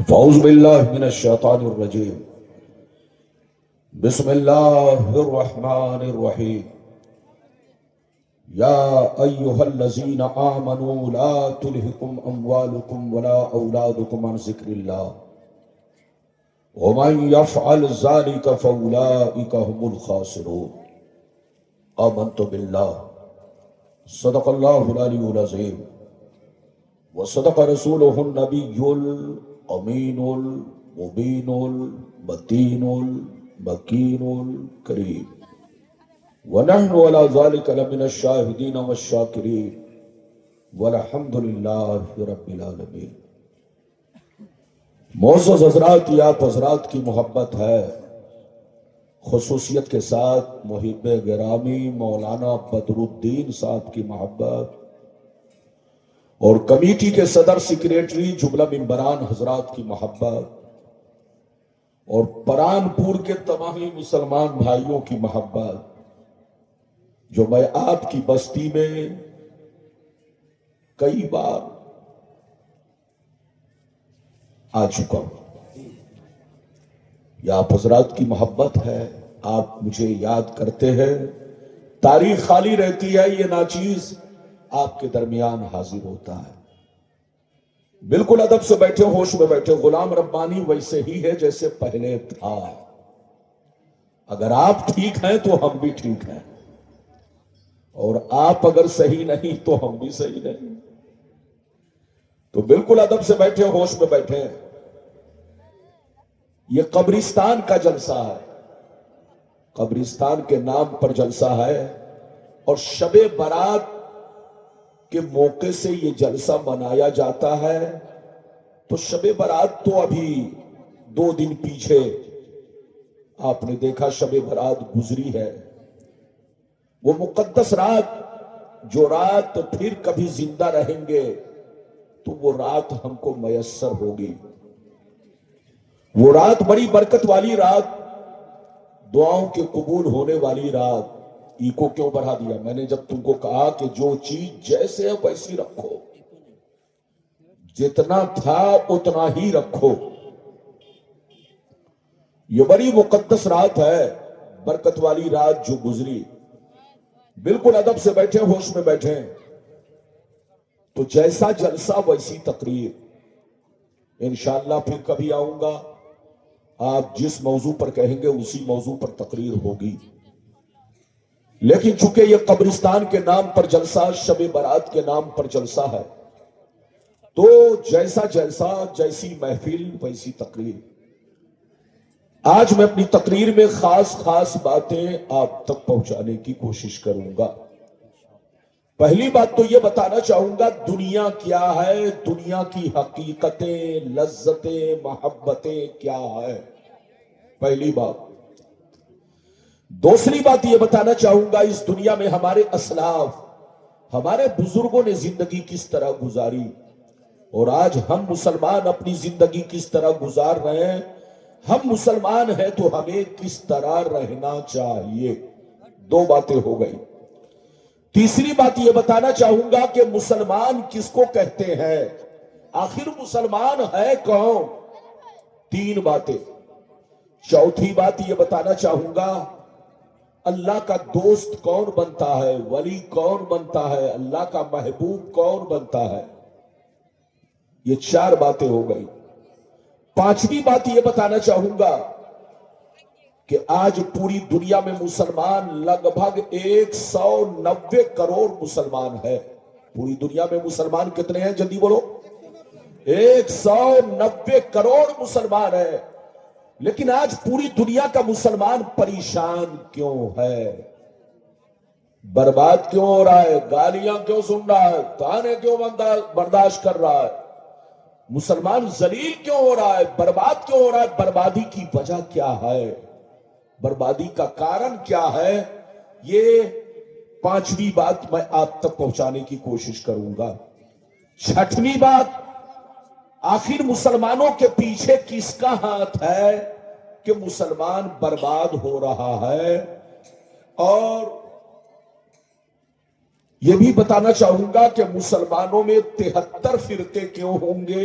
فاعوذ باللہ من الشیطان الرجیم بسم اللہ الرحمن الرحیم یا ایہا الذین آمنوا لا تلہکم اموالکم ولا اولادکم عن ذکر اللہ ومن یفعل ذلک فاولئک هم الخاسرون آمنت باللہ صدق اللہ العلی العظیم وصدق رسولہ النبی الامین المبین المتین المکین الکریم ونحن على ذلك لمن الشاہدین والشاکرین والحمد للہ رب العالمین۔ معزز حضرات، یہ آپ حضرات کی محبت ہے، خصوصیت کے ساتھ محب گرامی مولانا بدر الدین صاحب کی محبت اور کمیٹی کے صدر سیکریٹری جملہ ممبران حضرات کی محبت اور پران پور کے تمام مسلمان بھائیوں کی محبت، جو میں آپ کی بستی میں کئی بار آ چکا ہوں۔ یہ آپ حضرات کی محبت ہے، آپ مجھے یاد کرتے ہیں، تاریخ خالی رہتی ہے، یہ ناچیز آپ کے درمیان حاضر ہوتا ہے۔ بالکل ادب سے بیٹھے، ہوش میں بیٹھے، غلام ربانی ویسے ہی ہے جیسے پہلے تھا۔ اگر آپ ٹھیک ہیں تو ہم بھی ٹھیک ہیں، اور آپ اگر صحیح نہیں تو ہم بھی صحیح نہیں۔ تو بالکل ادب سے بیٹھے، ہوش میں بیٹھے۔ یہ قبرستان کا جلسہ ہے، قبرستان کے نام پر جلسہ ہے، اور شب برات کے موقع سے یہ جلسہ منایا جاتا ہے۔ تو شب برات تو ابھی 2 دن پیچھے آپ نے دیکھا شب برات گزری ہے۔ وہ مقدس رات، جو رات پھر کبھی زندہ رہیں گے تو وہ رات ہم کو میسر ہوگی۔ وہ رات بڑی برکت والی رات، دعاؤں کے قبول ہونے والی رات۔ ایکو کیوں بڑھا دیا؟ میں نے جب تم کو کہا کہ جو چیز جیسے ہے ویسی رکھو، جتنا تھا اتنا ہی رکھو۔ یہ بڑی مقدس رات ہے، برکت والی رات جو گزری۔ بالکل ادب سے بیٹھے، ہوش میں بیٹھے۔ تو جیسا جلسہ ویسی تقریر، انشاءاللہ پھر کبھی آؤں گا، آپ جس موضوع پر کہیں گے اسی موضوع پر تقریر ہوگی۔ لیکن چونکہ یہ قبرستان کے نام پر جلسہ، شب برات کے نام پر جلسہ ہے، تو جیسا جلسہ، جیسی محفل ویسی تقریر۔ آج میں اپنی تقریر میں خاص باتیں آپ تک پہنچانے کی کوشش کروں گا۔ پہلی بات تو یہ بتانا چاہوں گا دنیا کیا ہے، دنیا کی حقیقتیں، لذتیں، محبتیں کیا ہے، پہلی بات۔ دوسری بات یہ بتانا چاہوں گا اس دنیا میں ہمارے اسلاف، ہمارے بزرگوں نے زندگی کس طرح گزاری، اور آج ہم مسلمان اپنی زندگی کس طرح گزار رہے ہیں۔ ہم مسلمان ہیں تو ہمیں کس طرح رہنا چاہیے۔ 2 باتیں ہو گئی۔ تیسری بات یہ بتانا چاہوں گا کہ مسلمان کس کو کہتے ہیں، آخر مسلمان ہے کون؟ 3 باتیں۔ چوتھی بات یہ بتانا چاہوں گا اللہ کا دوست کون بنتا ہے، ولی کون بنتا ہے، اللہ کا محبوب کون بنتا ہے۔ یہ 4 باتیں ہو گئی۔ 5ویں بات یہ بتانا چاہوں گا کہ آج پوری دنیا میں مسلمان لگ بھگ 190 کروڑ مسلمان ہے۔ پوری دنیا میں مسلمان کتنے ہیں؟ جلدی بولو۔ 190 کروڑ مسلمان ہے۔ لیکن آج پوری دنیا کا مسلمان پریشان کیوں ہے؟ برباد کیوں ہو رہا ہے؟ گالیاں کیوں سن رہا ہے؟ تانے کیوں برداشت کر رہا ہے؟ مسلمان ذلیل کیوں ہو رہا ہے؟ برباد کیوں ہو رہا ہے؟ بربادی کی وجہ کیا ہے؟ بربادی کا کارن کیا ہے؟ یہ 5ویں بات میں آپ تک پہنچانے کی کوشش کروں گا۔ 6ویں بات، آخر مسلمانوں کے پیچھے کس کا ہاتھ ہے کہ مسلمان برباد ہو رہا ہے؟ اور یہ بھی بتانا چاہوں گا کہ مسلمانوں میں 73 فرقے کیوں ہوں گے؟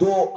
2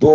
2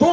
2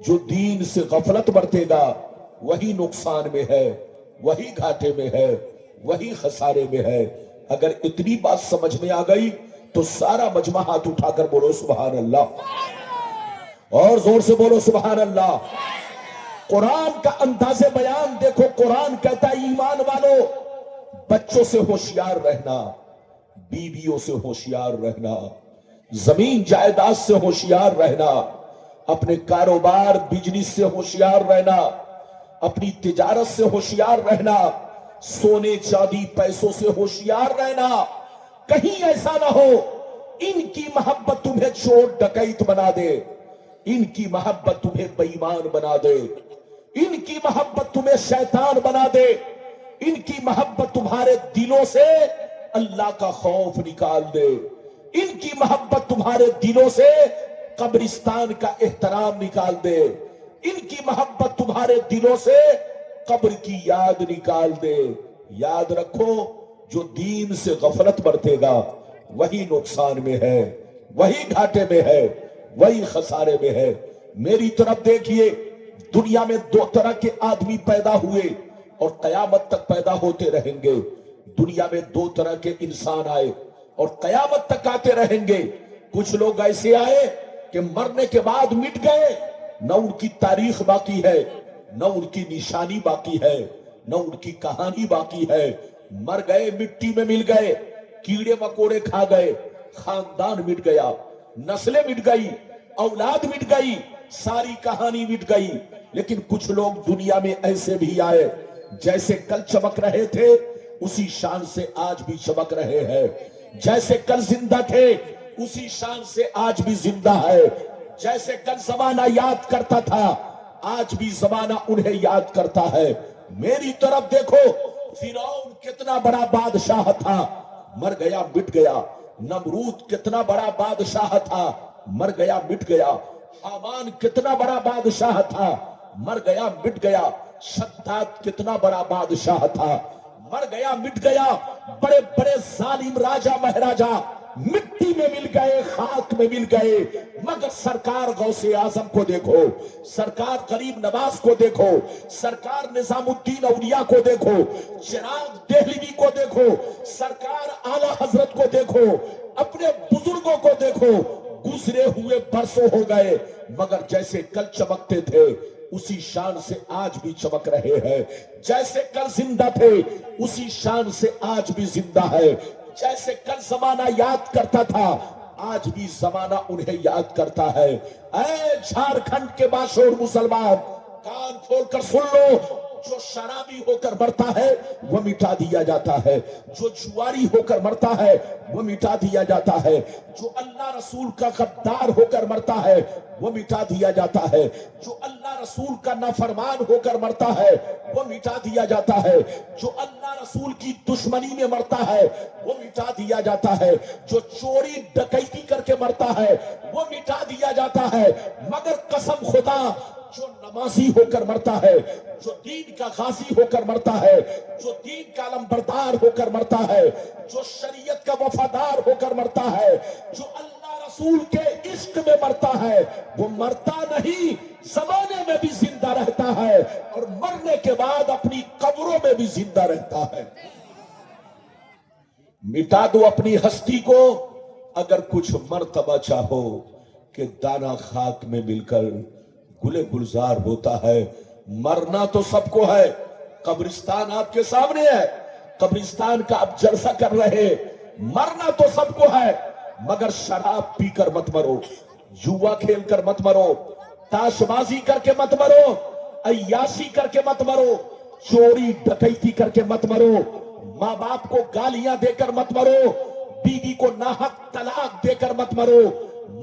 جو دین سے غفلت برتے گا وہی نقصان میں ہے، وہی گھاٹے میں ہے، وہی خسارے میں ہے۔ اگر اتنی بات سمجھ میں آ گئی تو سارا مجمع ہاتھ اٹھا کر بولو سبحان اللہ، اور زور سے بولو سبحان اللہ۔ قرآن کا انداز بیان دیکھو، قرآن کہتا ہے ایمان والو بچوں سے ہوشیار رہنا، بیویوں سے ہوشیار رہنا، زمین جائیداد سے ہوشیار رہنا، اپنے کاروبار بزنس سے ہوشیار رہنا، اپنی تجارت سے ہوشیار رہنا، سونے چاندی پیسوں سے ہوشیار رہنا۔ کہیں ایسا نہ ہو ان کی محبت تمہیں چور ڈکیت بنا دے، ان کی محبت تمہیں بے ایمان بنا دے، ان کی محبت تمہیں شیطان بنا دے، ان کی محبت تمہارے دلوں سے اللہ کا خوف نکال دے، ان کی محبت تمہارے دلوں سے قبرستان کا احترام نکال دے، ان کی محبت تمہارے دلوں سے قبر کی یاد نکال دے۔ یاد رکھو جو دین سے غفلت برتے گا وہی نقصان میں ہے، وہی گھاٹے میں ہے، وہی خسارے میں ہے۔ میری طرف دیکھیے، دنیا میں دو طرح کے آدمی پیدا ہوئے اور قیامت تک پیدا ہوتے رہیں گے۔ دنیا میں دو طرح کے انسان آئے اور قیامت تک آتے رہیں گے۔ کچھ لوگ ایسے آئے کہ مرنے کے بعد مٹ گئے، نہ ان کی تاریخ باقی ہے، نہ ان کی نشانی باقی ہے، نہ ان کی کہانی باقی ہے۔ مر گئے، مٹی میں مل گئے، کیڑے مکوڑے کھا گئے، خاندان مٹ گیا، نسلیں مٹ گئی، اولاد مٹ گئی، ساری کہانی مٹ گئی۔ لیکن کچھ لوگ دنیا میں ایسے بھی آئے جیسے کل چمک رہے تھے اسی شان سے آج بھی چمک رہے ہیں، جیسے کل زندہ تھے اسی شان سے آج بھی زندہ ہے، جیسے کل زمانہ یاد کرتا تھا آج بھی زمانہ انہیں یاد کرتا ہے۔ میری طرف دیکھو، فرعون کتنا بڑا بادشاہ تھا، مر گیا مٹ گیا۔ نمرود کتنا بڑا بادشاہ تھا، مر گیا مٹ گیا۔ حامان کتنا بڑا بادشاہ تھا، مر گیا مٹ گیا۔ شداد کتنا بڑا بادشاہ تھا، مر گیا مٹ گیا۔ بڑے بڑے ظالم راجہ مہاراجہ مٹی میں مل گئے، خاک میں مل گئے، مگر سرکار غوث اعظم کو دیکھو، سرکار غریب نواز کو دیکھو، سرکار نظام الدین اولیاء کو دیکھو، چراغ دہلوی کو دیکھو، سرکار اعلیٰ حضرت کو دیکھو، اپنے بزرگوں کو دیکھو۔ گزرے ہوئے برسوں ہو گئے مگر جیسے کل چمکتے تھے اسی شان سے آج بھی چمک رہے ہیں، جیسے کل زندہ تھے اسی شان سے آج بھی زندہ ہے، جیسے کل زمانہ یاد کرتا تھا آج بھی زمانہ انہیں یاد کرتا ہے۔ اے جھارکھنڈ کے باشعور مسلمان، کان کھول کر سن لو، جو شرابی ہو کر مرتا ہے وہ مٹا دیا جاتا ہے، جو جواری ہو کر مرتا ہے وہ مٹا دیا جاتا ہے، جو اللہ رسول کا غدار ہو کر مرتا ہے وہ مٹا دیا جاتا ہے، جو اللہ رسول کا نافرمان ہو کر مرتا ہے وہ مٹا دیا جاتا ہے، جو اللہ رسول کی دشمنی میں مرتا ہے وہ مٹا دیا جاتا ہے، جو چوری ڈکیتی کر کے مرتا ہے وہ مٹا دیا جاتا ہے۔ مگر قسم خدا، جو نمازی ہو کر مرتا ہے، جو دین کا غازی ہو کر مرتا ہے، جو دین کا علمبردار ہو کر مرتا ہے، جو شریعت کا وفادار ہو کر مرتا ہے، جو اللہ رسول کے عشق میں مرتا ہے، وہ مرتا نہیں، زمانے میں بھی زندہ رہتا ہے اور مرنے کے بعد اپنی قبروں میں بھی زندہ رہتا ہے۔ مٹا دو اپنی ہستی کو اگر کچھ مرتبہ چاہو کہ دانا خاک میں مل کر گلے گلزار ہوتا ہے۔ مرنا تو سب کو ہے، قبرستان آپ کے سامنے ہے، قبرستان کا آپ جلسہ کر رہے، مرنا تو سب کو ہے، مگر شراب پی کر مت مرو، جوا کھیل کر مت مرو، تاش بازی کر کے مت مرو، عیاشی کر کے مت مرو، چوری ڈکیتی کر کے مت مرو، ماں باپ کو گالیاں دے کر مت مرو، بیوی کو ناحق طلاق دے کر مت مرو۔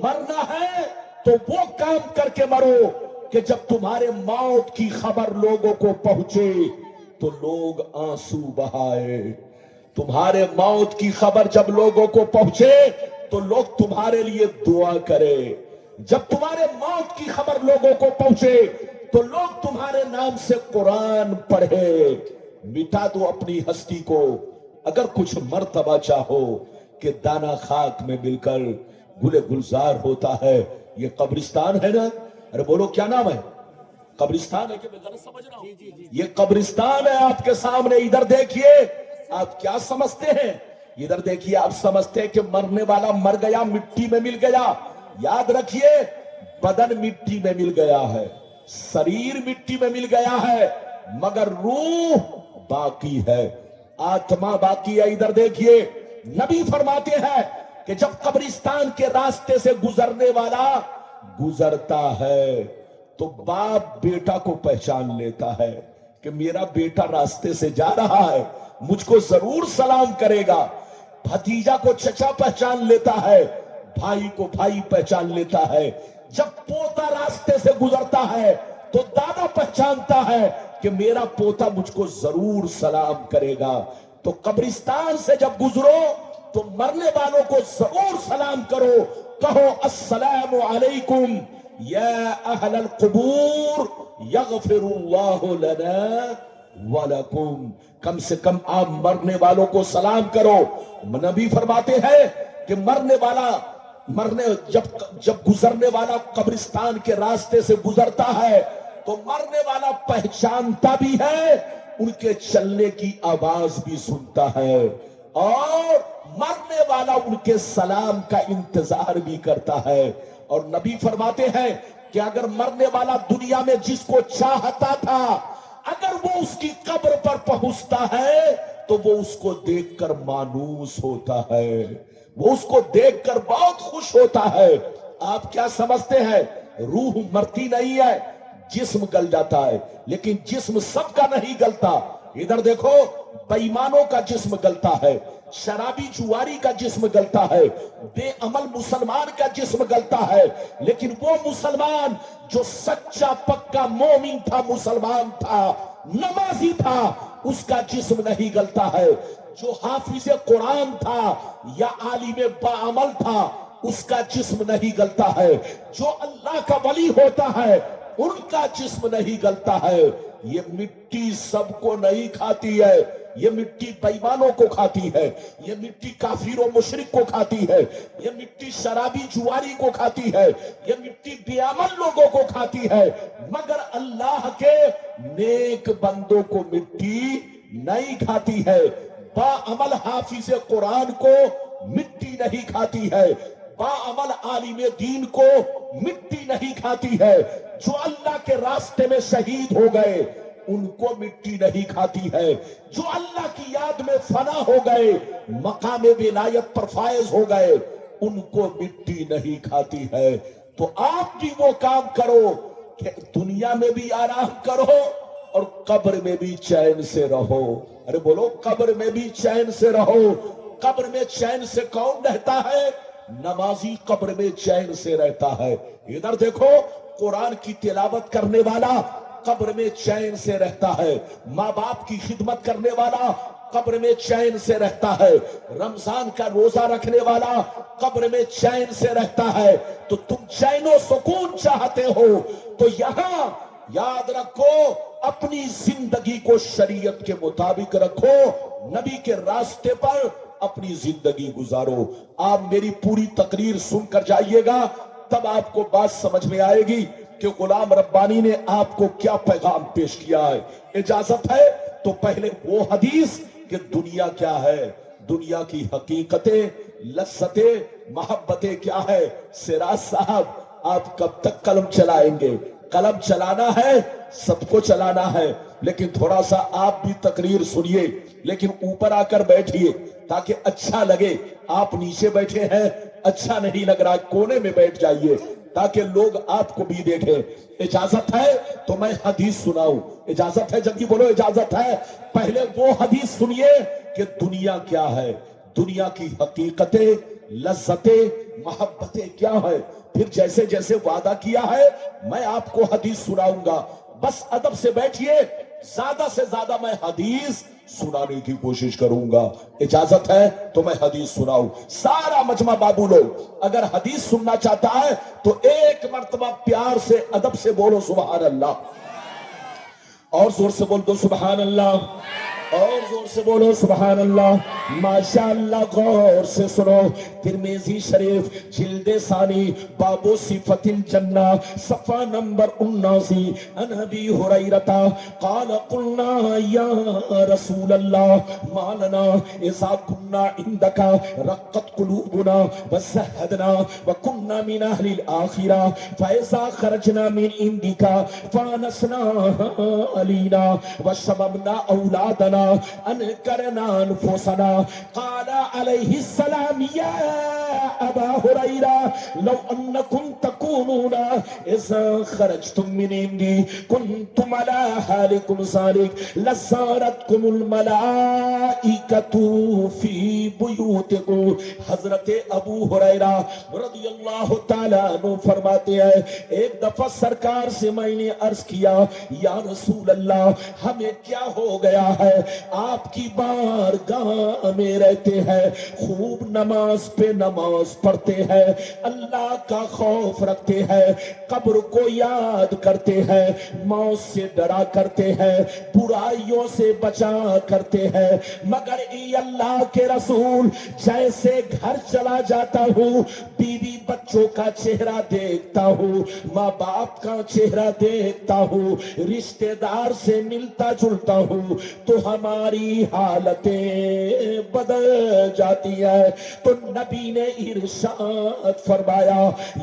مرنا ہے تو وہ کام کر کے مرو کہ جب تمہارے موت کی خبر لوگوں کو پہنچے تو لوگ آنسو بہائے۔ تمہارے موت کی خبر جب لوگوں کو پہنچے تو لوگ تمہارے لیے دعا کرے۔ جب تمہارے موت کی خبر لوگوں کو پہنچے تو لوگ تمہارے نام سے قرآن پڑھے۔ مٹا دو اپنی ہستی کو اگر کچھ مرتبہ چاہو کہ دانا خاک میں مل کر گلے گلزار ہوتا ہے۔ یہ قبرستان ہے نا، ارے بولو کیا نام ہے؟ قبرستان ہے کہ میں غلط سمجھ رہا ہوں؟ یہ قبرستان ہے آپ کے سامنے. ادھر دیکھیے. آپ کیا سمجھتے ہیں؟ ادھر دیکھیے. آپ سمجھتے ہیں کہ مرنے والا مر گیا, مٹی میں مل گیا. یاد رکھیے, بدن مٹی میں مل گیا ہے, شریر مٹی میں مل گیا ہے, مگر روح باقی ہے, آتما باقی ہے. ادھر دیکھیے, نبی فرماتے ہیں کہ جب قبرستان کے راستے سے گزرنے والا گزرتا ہے تو باپ بیٹا کو پہچان لیتا ہے کہ میرا بیٹا راستے سے جا رہا ہے, مجھ کو ضرور سلام کرے گا. بھتیجا کو چچا پہچان لیتا ہے, بھائی کو بھائی پہچان لیتا ہے. جب پوتا راستے سے گزرتا ہے تو دادا پہچانتا ہے کہ میرا پوتا مجھ کو ضرور سلام کرے گا. تو قبرستان سے جب گزرو تو مرنے والوں کو ضرور سلام کرو. کہو السلام علیکم یا اہل القبور یغفر اللہ لنا ولکم. کم سے کم آپ مرنے والوں کو سلام کرو. نبی فرماتے ہیں کہ جب گزرنے والا قبرستان کے راستے سے گزرتا ہے تو مرنے والا پہچانتا بھی ہے, ان کے چلنے کی آواز بھی سنتا ہے, اور مرنے والا ان کے سلام کا انتظار بھی کرتا ہے. اور نبی فرماتے ہیں کہ اگر مرنے والا دنیا میں جس کو چاہتا تھا, اگر وہ اس کی قبر پر پہنچتا ہے تو وہ اس کو دیکھ کر مانوس ہوتا ہے, وہ اس کو دیکھ کر بہت خوش ہوتا ہے. آپ کیا سمجھتے ہیں؟ روح مرتی نہیں ہے, جسم گل جاتا ہے, لیکن جسم سب کا نہیں گلتا. ادھر دیکھو, بے ایمانوں کا جسم گلتا ہے, شرابی جواری کا جسم گلتا ہے, بے عمل مسلمان کا جسم گلتا ہے, لیکن وہ مسلمان جو سچا پکا مومن تھا, مسلمان تھا, نمازی تھا, اس کا جسم نہیں گلتا ہے. جو حافظ قرآن تھا یا عالم باعمل تھا, اس کا جسم نہیں گلتا ہے. جو اللہ کا ولی ہوتا ہے ان کا جسم نہیں گلتا ہے. یہ مٹی سب کو نہیں کھاتی ہے, یہ مٹی بے ایمانوں کو کھاتی ہے, یہ مٹی کافر و مشرک کو کھاتی ہے, یہ مٹی شرابی جواری کو کھاتی ہے, یہ مٹی بے عمل لوگوں کو کھاتی ہے, مگر اللہ کے نیک بندوں کو مٹی نہیں کھاتی ہے. با عمل حافظ قرآن کو مٹی نہیں کھاتی ہے, با عمل عالم دین کو مٹی نہیں کھاتی ہے. جو اللہ کے راستے میں شہید ہو گئے ان کو مٹی نہیں کھاتی ہے. جو اللہ کی یاد میں فنا ہو گئے, مقام ولایت پر فائز ہو گئے, ان کو مٹی نہیں کھاتی ہے. تو آپ بھی وہ کام کرو کہ دنیا میں بھی آرام کرو اور قبر میں بھی چین سے رہو. ارے بولو, قبر میں بھی چین سے رہو. قبر میں چین سے کون رہتا ہے؟ نمازی قبر میں چین سے رہتا ہے. ادھر دیکھو, قرآن کی تلاوت کرنے والا قبر میں چین سے رہتا ہے. ماں باپ کی خدمت کرنے والا قبر میں چین سے رہتا ہے. رمضان کا روزہ رکھنے والا قبر میں چین سے رہتا ہے. تو تم چین و سکون چاہتے ہو تو یہاں یاد رکھو, اپنی زندگی کو شریعت کے مطابق رکھو, نبی کے راستے پر اپنی زندگی گزارو. آپ میری پوری تقریر سن کر جائیے گا, تب آپ کو بات سمجھ میں آئے گی کہ غلام ربانی نے آپ کو کیا پیغام پیش کیا ہے. اجازت ہے تو پہلے وہ حدیث کہ دنیا کیا ہے, دنیا کی حقیقتیں, لذتیں, محبتیں کیا ہے. سراج صاحب, آپ کب تک قلم چلائیں گے؟ قلم چلانا ہے, سب کو چلانا ہے, لیکن تھوڑا سا آپ بھی تقریر سنیے, لیکن اوپر آ کر بیٹھیے تاکہ اچھا لگے. آپ نیچے بیٹھے ہیں, اچھا نہیں لگ رہا, کونے میں بیٹھ جائیے تاکہ لوگ آپ کو بھی دیکھیں. اجازت ہے تو میں حدیث سناؤں؟ اجازت ہے؟ جلدی بولو, اجازت ہے؟ پہلے وہ حدیث سنیے کہ دنیا کیا ہے, دنیا کی حقیقتیں, لذتیں, محبتیں کیا ہے. پھر جیسے جیسے وعدہ کیا ہے میں آپ کو حدیث سناؤں گا. بس ادب سے بیٹھیے, زیادہ سے زیادہ میں حدیث سنانے کی کوشش کروں گا. اجازت ہے تو میں حدیث سناؤں؟ سارا مجمع بابو لوگ اگر حدیث سننا چاہتا ہے تو ایک مرتبہ پیار سے ادب سے بولو سبحان اللہ, اور زور سے بول دو سبحان اللہ. اور زور سے بولو سبحان اللہ، ماشاءاللہ۔ غور سے سنو، ترمذی شریف جلد ثانی باب صفت الجنہ صفحہ نمبر 79، عن ابی ہریرہ قال قلنا یا رسول اللہ ما لنا اذا كنا عندك رقت قلوبنا وزهدنا وكنا من اهل الاخره فاذا خرجنا من عندك فانسنا علينا وشببنا اولادنا انکرنا انفسنا۔ قال علیہ السلام یا ابا ہریرہ لو انکم تکونون اذا خرجتم من عندی کنتم علی حالکم ذلک لزارتکم الملائکۃ فی بیوتکم۔ حضرت ابو ہریرہ رضی اللہ تعالیٰ عنہ فرماتے ہیں ایک دفعہ سرکار سے میں نے عرض کیا یا رسول اللہ ہمیں کیا ہو گیا ہے، آپ کی بارگاہ میں رہتے ہیں، خوب نماز پہ نماز پڑھتے ہیں، اللہ کا خوف رکھتے ہیں، قبر کو یاد کرتے ہیں، موت سے ڈرا کرتے ہیں، برائیوں سے بچا کرتے ہیں، مگر اے اللہ کے رسول جیسے گھر چلا جاتا ہوں بیوی بچوں کا چہرہ دیکھتا ہوں، ماں باپ کا چہرہ دیکھتا ہوں، رشتہ دار سے ملتا جلتا ہوں تو ہماری حالتیں بدل جاتی ہیں۔ تو نبی نے ارشاد فرمایا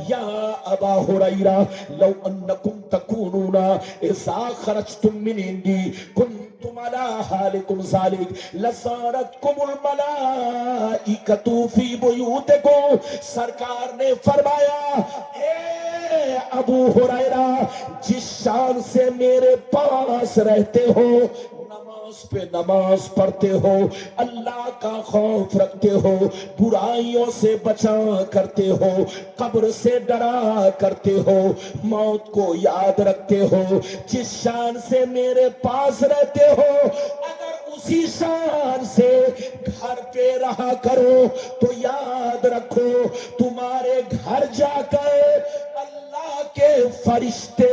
یا ابا ہریرہ لو انکم تکونون اذا خرجتم من عندی کنتم علی حالکم ذلک لزارتکم الملائکۃ فی بیوتکم۔ سرکار نے فرمایا اے ابو ہریرہ جس شان سے میرے پاس رہتے ہو، نماز پہ نماز پڑھتے ہو، اللہ کا خوف رکھتے ہو، برائیوں سے بچا کرتے ہو، قبر سے ڈرا کرتے ہو، موت کو یاد رکھتے ہو، جس شان سے میرے پاس رہتے ہو اگر اسی شان سے گھر پہ رہا کرو تو یاد رکھو تمہارے گھر جا کر اللہ کے فرشتے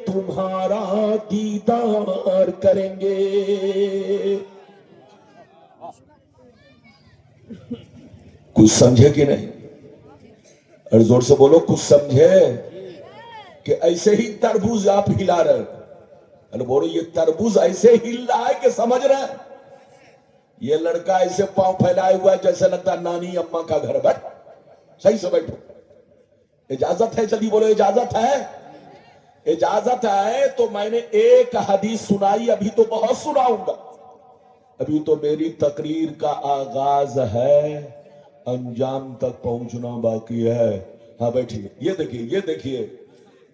تمہارا دیدار کریں گے۔ کچھ سمجھے کہ نہیں؟ اور زور سے بولو کچھ سمجھے؟ کہ ایسے ہی تربوز آپ ہلا رہے، ارے بولو یہ تربوز ایسے ہل رہا ہے کہ سمجھ رہے ہیں؟ یہ لڑکا ایسے پاؤں پھیلائے ہوا ہے جیسے لگتا نانی اماں کا گھر۔ بیٹھ صحیح سے بیٹھو، اجازت ہے؟ جلدی بولو اجازت ہے؟ اجازت ہے تو میں نے ایک حدیث سنائی، ابھی تو بہت سناؤں گا، ابھی تو میری تقریر کا آغاز ہے، انجام تک پہنچنا باقی ہے۔ ہاں بیٹھیے، یہ دیکھیے یہ دیکھیے،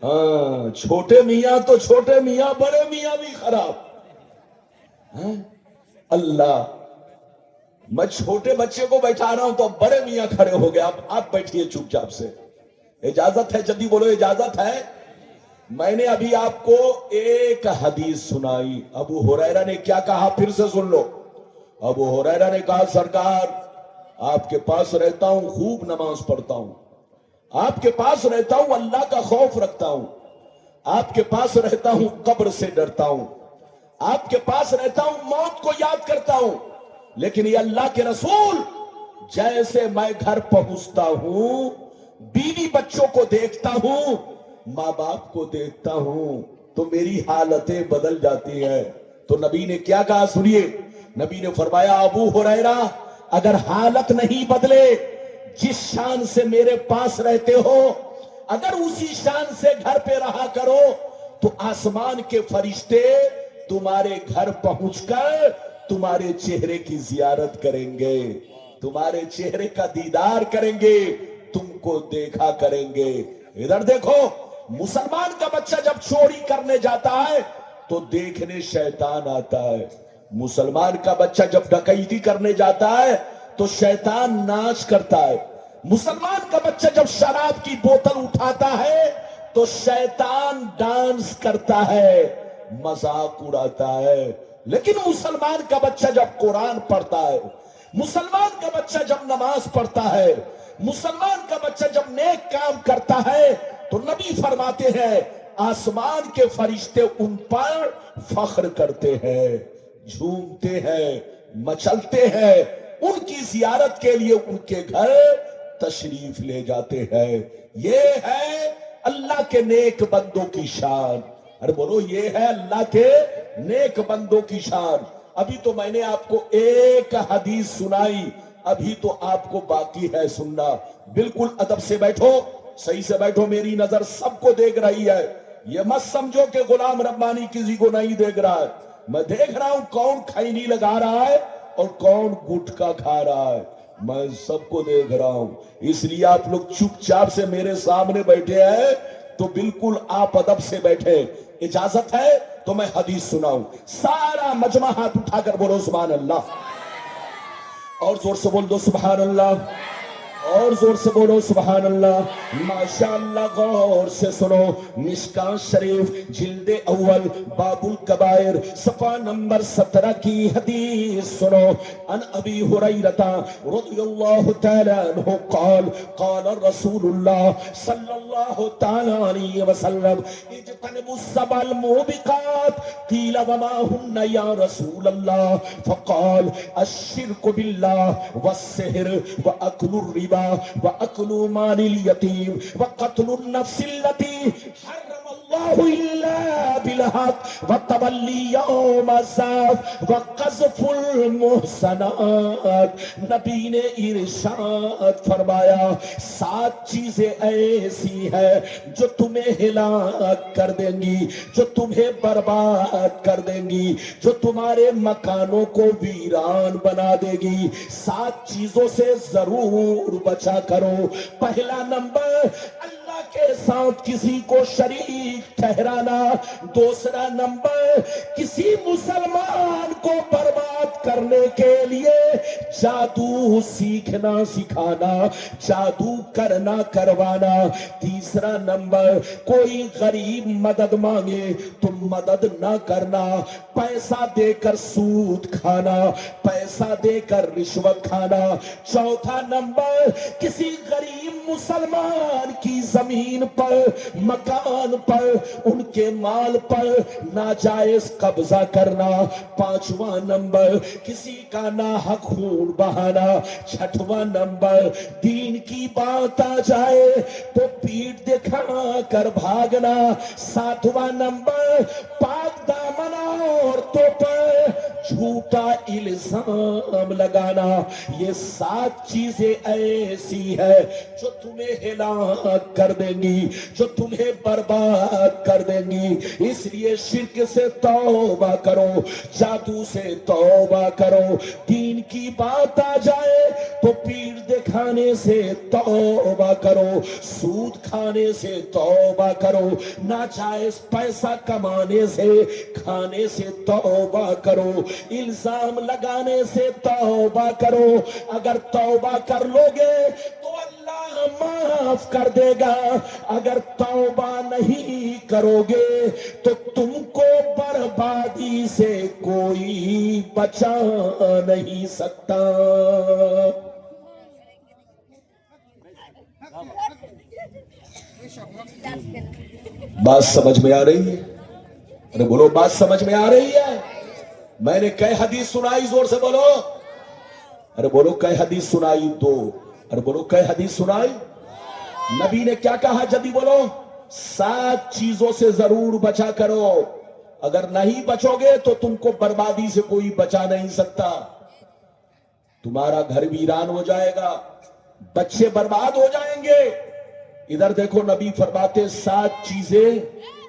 ہاں چھوٹے میاں تو چھوٹے میاں، بڑے میاں بھی خراب۔ ہاں اللہ، میں چھوٹے بچے کو بیٹھا رہا ہوں تو بڑے میاں کھڑے ہو گئے، اب آپ بیٹھیے چپ چاپ سے۔ اجازت ہے؟ جلدی بولو اجازت ہے؟ میں نے ابھی آپ کو ایک حدیث سنائی، ابو ہریرہ نے کیا کہا پھر سے سن لو۔ ابو ہریرہ نے کہا سرکار آپ کے پاس رہتا ہوں، خوب نماز پڑھتا ہوں، آپ کے پاس رہتا ہوں، اللہ کا خوف رکھتا ہوں، آپ کے پاس رہتا ہوں، قبر سے ڈرتا ہوں، آپ کے پاس رہتا ہوں، موت کو یاد کرتا ہوں، لیکن یہ اللہ کے رسول جیسے میں گھر پہنچتا ہوں بیوی بچوں کو دیکھتا ہوں، ماں باپ کو دیکھتا ہوں تو میری حالتیں بدل جاتی ہیں۔ تو نبی نے کیا کہا سنیے، نبی نے فرمایا ابو ہریرہ اگر حالت نہیں بدلے، جس شان سے میرے پاس رہتے ہو اگر اسی شان سے گھر پہ رہا کرو تو آسمان کے فرشتے تمہارے گھر پہنچ کر تمہارے چہرے کی زیارت کریں گے، تمہارے چہرے کا دیدار کریں گے، تم کو دیکھا کریں گے۔ ادھر دیکھو، مسلمان کا بچہ جب چوری کرنے جاتا ہے تو دیکھنے شیطان آتا ہے، مسلمان کا بچہ جب ڈکیتی کرنے جاتا ہے تو شیطان ناچ کرتا ہے، مسلمان کا بچہ جب شراب کی بوتل اٹھاتا ہے تو شیطان ڈانس کرتا ہے، مذاق اڑاتا ہے۔ لیکن مسلمان کا بچہ جب قرآن پڑھتا ہے، مسلمان کا بچہ جب نماز پڑھتا ہے، مسلمان کا بچہ جب نیک کام کرتا ہے تو نبی فرماتے ہیں آسمان کے فرشتے ان پر فخر کرتے ہیں۔ جھومتے ہیں، مچلتے ہیں، ان کی زیارت کے لیے ان کے گھر تشریف لے جاتے ہیں۔ یہ ہے اللہ کے نیک بندوں کی شان۔ ارے بولو، یہ ہے اللہ کے نیک بندوں کی شان۔ ابھی تو میں نے آپ کو ایک حدیث سنائی، ابھی تو آپ کو باقی ہے سننا۔ بالکل ادب سے بیٹھو، صحیح سے بیٹھو، میری نظر سب کو دیکھ رہی ہے۔ یہ مت سمجھو کہ غلام ربانی کسی کو نہیں دیکھ رہا ہے، میں دیکھ رہا ہوں کون کھینی لگا رہا ہے اور کون گٹکا کھا رہا ہے، میں سب کو دیکھ رہا ہوں۔ اس لیے آپ لوگ چپ چاپ سے میرے سامنے بیٹھے ہیں تو بالکل آپ ادب سے بیٹھے۔ اجازت ہے تو میں حدیث سناؤں۔ سارا مجمع ہاتھ اٹھا کر بولو سبحان اللہ، اور زور سے بول دو سبحان اللہ، اور زور سے بولو سبحان اللہ۔ ماشاءاللہ، غور سے سنو، مشکاۃ شریف جلد اول باب الکبائر صفحہ نمبر 17 کی حدیث سنو۔ عن ابی ہریرہ رضی اللہ تعالی عنہ قال قال رسول اللہ صلی اللہ تعالی علیہ وسلم اجتنبوا السبع الموبقات قیل وما ہن یا رسول اللہ فقال الشرک باللہ والسحر واکل الربا وَأَكْلُ مَالِ الْيَتِيمِ وَقَتْلُ النَّفْسِ الَّتِي حَرَّمَ اللَّهُ إِلَّا بِالْحَقِّ وَتَوَلِّي يَوْمَ الزَّحْفِ وَقَذْفُ الْمُحْصَنَاتِ۔ نبی نے ارشاد فرمایا، 7 چیزیں ایسی ہیں جو تمہیں ہلاک کر دیں گی، جو تمہیں برباد کر دیں گی، جو تمہارے مکانوں کو ویران بنا دے گی۔ 7 چیزوں سے ضرور بچا کرو۔ پہلا نمبر، اللہ کے ساتھ کسی کو شریک ٹھہرانا۔ دوسرا نمبر، کسی مسلمان کو برباد کرنے کے لیے جادو سیکھنا سکھانا، جادو کرنا کروانا۔ تیسرا نمبر، کوئی غریب مدد مانگے تو مدد نہ کرنا، پیسہ دے کر سود کھانا، پیسہ دے کر رشوت کھانا۔ چوتھا نمبر، کسی غریب مسلمان کی زمین پر، مکان پر، ان کے مال پر ناجائز قبضہ کرنا۔ پانچواں نمبر، کسی کا ناحق خون بہانا۔ چھٹواں نمبر، دین کی بات آ جائے تو پیٹھ دکھا کر بھاگنا۔ ساتواں نمبر، پاک دامن عورتوں پر جھوٹا الزام لگانا۔ یہ 7 چیزیں ایسی ہے جو تمہیں ہلاک کر دیں گی، جو تمہیں برباد کر دیں گی۔ اس لیے شرک سے توبہ کرو، جادو سے توبہ کرو، دین کی بات آ جائے تو پیٹھ دکھانے سے توبہ کرو، سود کھانے سے توبہ کرو، ناجائز پیسہ کمانے سے کھانے سے توبہ کرو، الزام لگانے سے توبہ کرو۔ اگر توبہ کر لو گے تو اللہ معاف کر دے گا، اگر توبہ نہیں کرو گے تو تم کو بربادی سے کوئی بچا نہیں سکتا۔ بات سمجھ میں آ رہی ہے؟ ارے بولو، بات سمجھ میں آ رہی ہے؟ میں نے کئی حدیث سنائی، زور سے بولو۔ ارے بولو، کئی حدیث سنائی؟ 2۔ ارے بولو، کئی حدیث سنائی؟ نبی نے کیا کہا؟ جلدی بولو۔ 7 چیزوں سے ضرور بچا کرو، اگر نہیں بچو گے تو تم کو بربادی سے کوئی بچا نہیں سکتا۔ تمہارا گھر ویران ہو جائے گا، بچے برباد ہو جائیں گے۔ ادھر دیکھو، نبی فرماتے 7 چیزیں،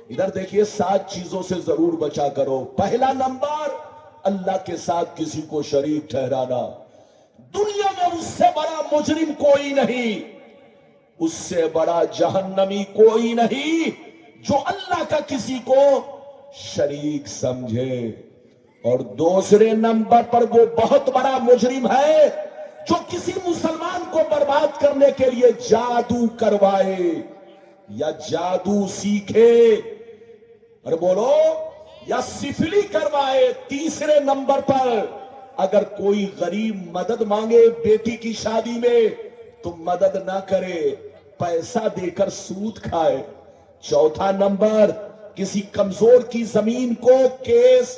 ادھر دیکھیے، 7 چیزوں سے ضرور بچا کرو۔ پہلا نمبر، اللہ کے ساتھ کسی کو شریک ٹھہرانا۔ دنیا میں اس سے بڑا مجرم کوئی نہیں، اس سے بڑا جہنمی کوئی نہیں جو اللہ کا کسی کو شریک سمجھے۔ اور دوسرے نمبر پر وہ بہت بڑا مجرم ہے جو کسی مسلمان کو برباد کرنے کے لیے جادو کروائے یا جادو سیکھے، اور بولو، یا سفلی کروائے۔ تیسرے نمبر پر، اگر کوئی غریب مدد مانگے بیٹی کی شادی میں تو مدد نہ کرے، پیسہ دے کر سود کھائے۔ چوتھا نمبر، کسی کمزور کی زمین کو کیس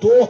2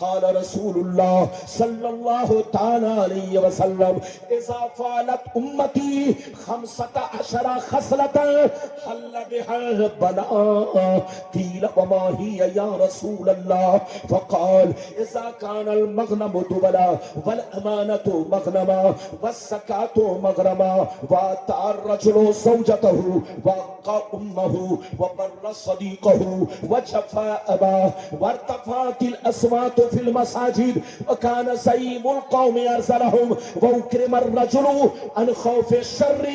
قال رسول الله صلى الله تعالى عليه وسلم اذا فعلت امتي 15 خصلة حل بها البلاء قيل وما هي يا رسول الله فقال اذا كان المغنم دبلا والامانة مغنما والزكاة مغرما واتى الرجل زوجته وقى امه وبر صديقه وجفى اباه وارتفعت الاصوات في المساجد وكان زعيم القوم أرسلهم وأكرم الرجل عن خوف الشر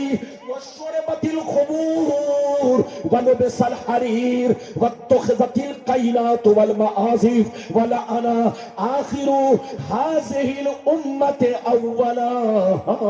وشربت الخمور ولبس الحرير واتخذت القينات والمعازف ولعن آخر هذه الأمة أولاها.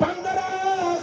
15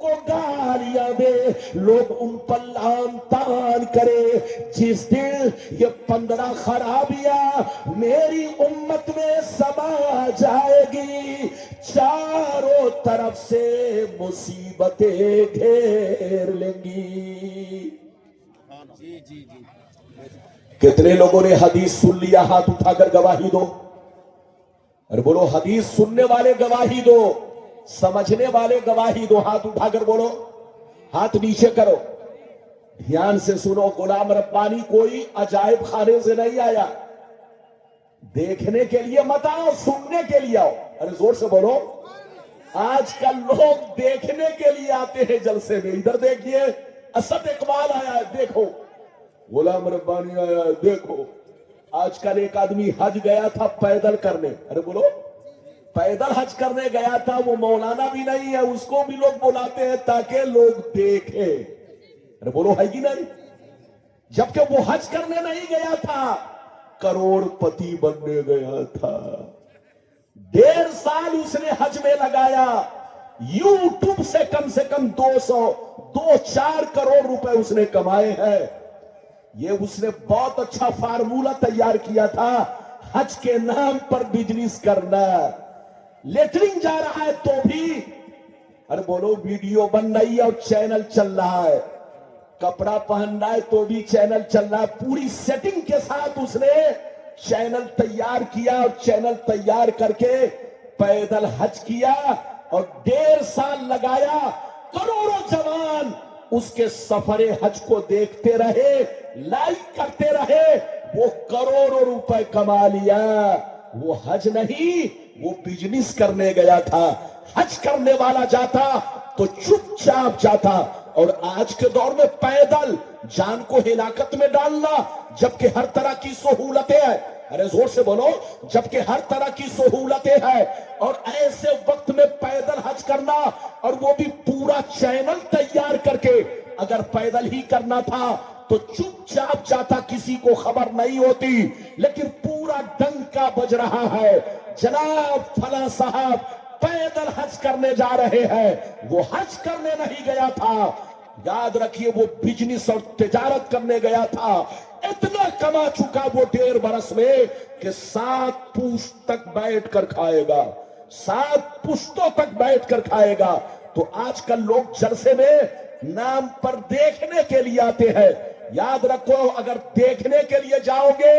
کو گالیاں دے, لوگ ان پر لعن طعن کرے. جس دن یہ 15 خرابیاں میری امت میں سما جائے گی, چاروں طرف سے مصیبتیں گھیر لیں گی. کتنے لوگوں نے حدیث سن لیا؟ ہاتھ اٹھا کر گواہی دو. ارے بولو, حدیث سننے والے گواہی دو, سمجھنے والے گواہی دو. ہاتھ اٹھا کر بولو, ہاتھ نیچے کرو. دھیان سے سنو, غلام ربانی کوئی عجائب خانے سے نہیں آیا. دیکھنے کے لیے مت آؤ, سننے کے لیے آؤ. ارے زور سے بولو. آج کل لوگ دیکھنے کے لیے آتے ہیں جلسے میں. ادھر دیکھیے, اسد اقبال آیا ہے, دیکھو. غلام ربانی آیا ہے, دیکھو. آج کل ایک آدمی حج گیا تھا پیدل کرنے. ارے بولو, پیدل حج کرنے گیا تھا. وہ مولانا بھی نہیں ہے, اس کو بھی لوگ بلاتے ہیں تاکہ لوگ دیکھیں. ارے بولو, ہے کہ نہیں؟ جبکہ وہ حج کرنے نہیں گیا تھا, کروڑ پتی بننے گیا تھا. 1.5 سال اس نے حج میں لگایا. یوٹیوب سے کم 2-4 کروڑ روپے اس نے کمائے ہیں. یہ اس نے بہت اچھا فارمولا تیار کیا تھا, حج کے نام پر بزنس کرنا. لیٹرنگ جا رہا ہے تو بھی, ارے بولو, ویڈیو بن رہی ہے اور چینل چل رہا ہے. کپڑا پہننا ہے تو بھی چینل چل رہا ہے. پوری سیٹنگ کے ساتھ اس نے چینل تیار کیا, اور چینل تیار کر کے پیدل حج کیا, اور 1.5 سال لگایا. کروڑوں جوان اس کے سفر حج کو دیکھتے رہے, لائک کرتے رہے. وہ کروڑوں روپے کما لیا. وہ حج نہیں, وہ بزنس کرنے گیا تھا. حج کرنے والا جاتا تو چپ چاپ جاتا. اور آج کے دور میں پیدل جان کو ہلاکت میں ڈالنا, جبکہ ہر طرح کی سہولتیں ہیں. ارے زور سے بولو, جبکہ ہر طرح کی سہولتیں ہیں, اور ایسے وقت میں پیدل حج کرنا, اور وہ بھی پورا چینل تیار کر کے. اگر پیدل ہی کرنا تھا تو چپ چاپ جاتا, کسی کو خبر نہیں ہوتی. لیکن پورا ڈنکا بج رہا ہے, جناب فلاں صاحب پیدل حج کرنے جا رہے ہیں. وہ حج کرنے نہیں گیا تھا, یاد رکھیے, وہ بزنس اور تجارت کرنے گیا تھا. اتنا کما چکا وہ 1.5 برس میں کہ 7 پشت تک بیٹھ کر کھائے گا. 7 پشتوں تک بیٹھ کر کھائے گا. تو آج کل لوگ جلسے میں نام پر دیکھنے کے لیے آتے ہیں. یاد رکھو, اگر دیکھنے کے لیے جاؤ گے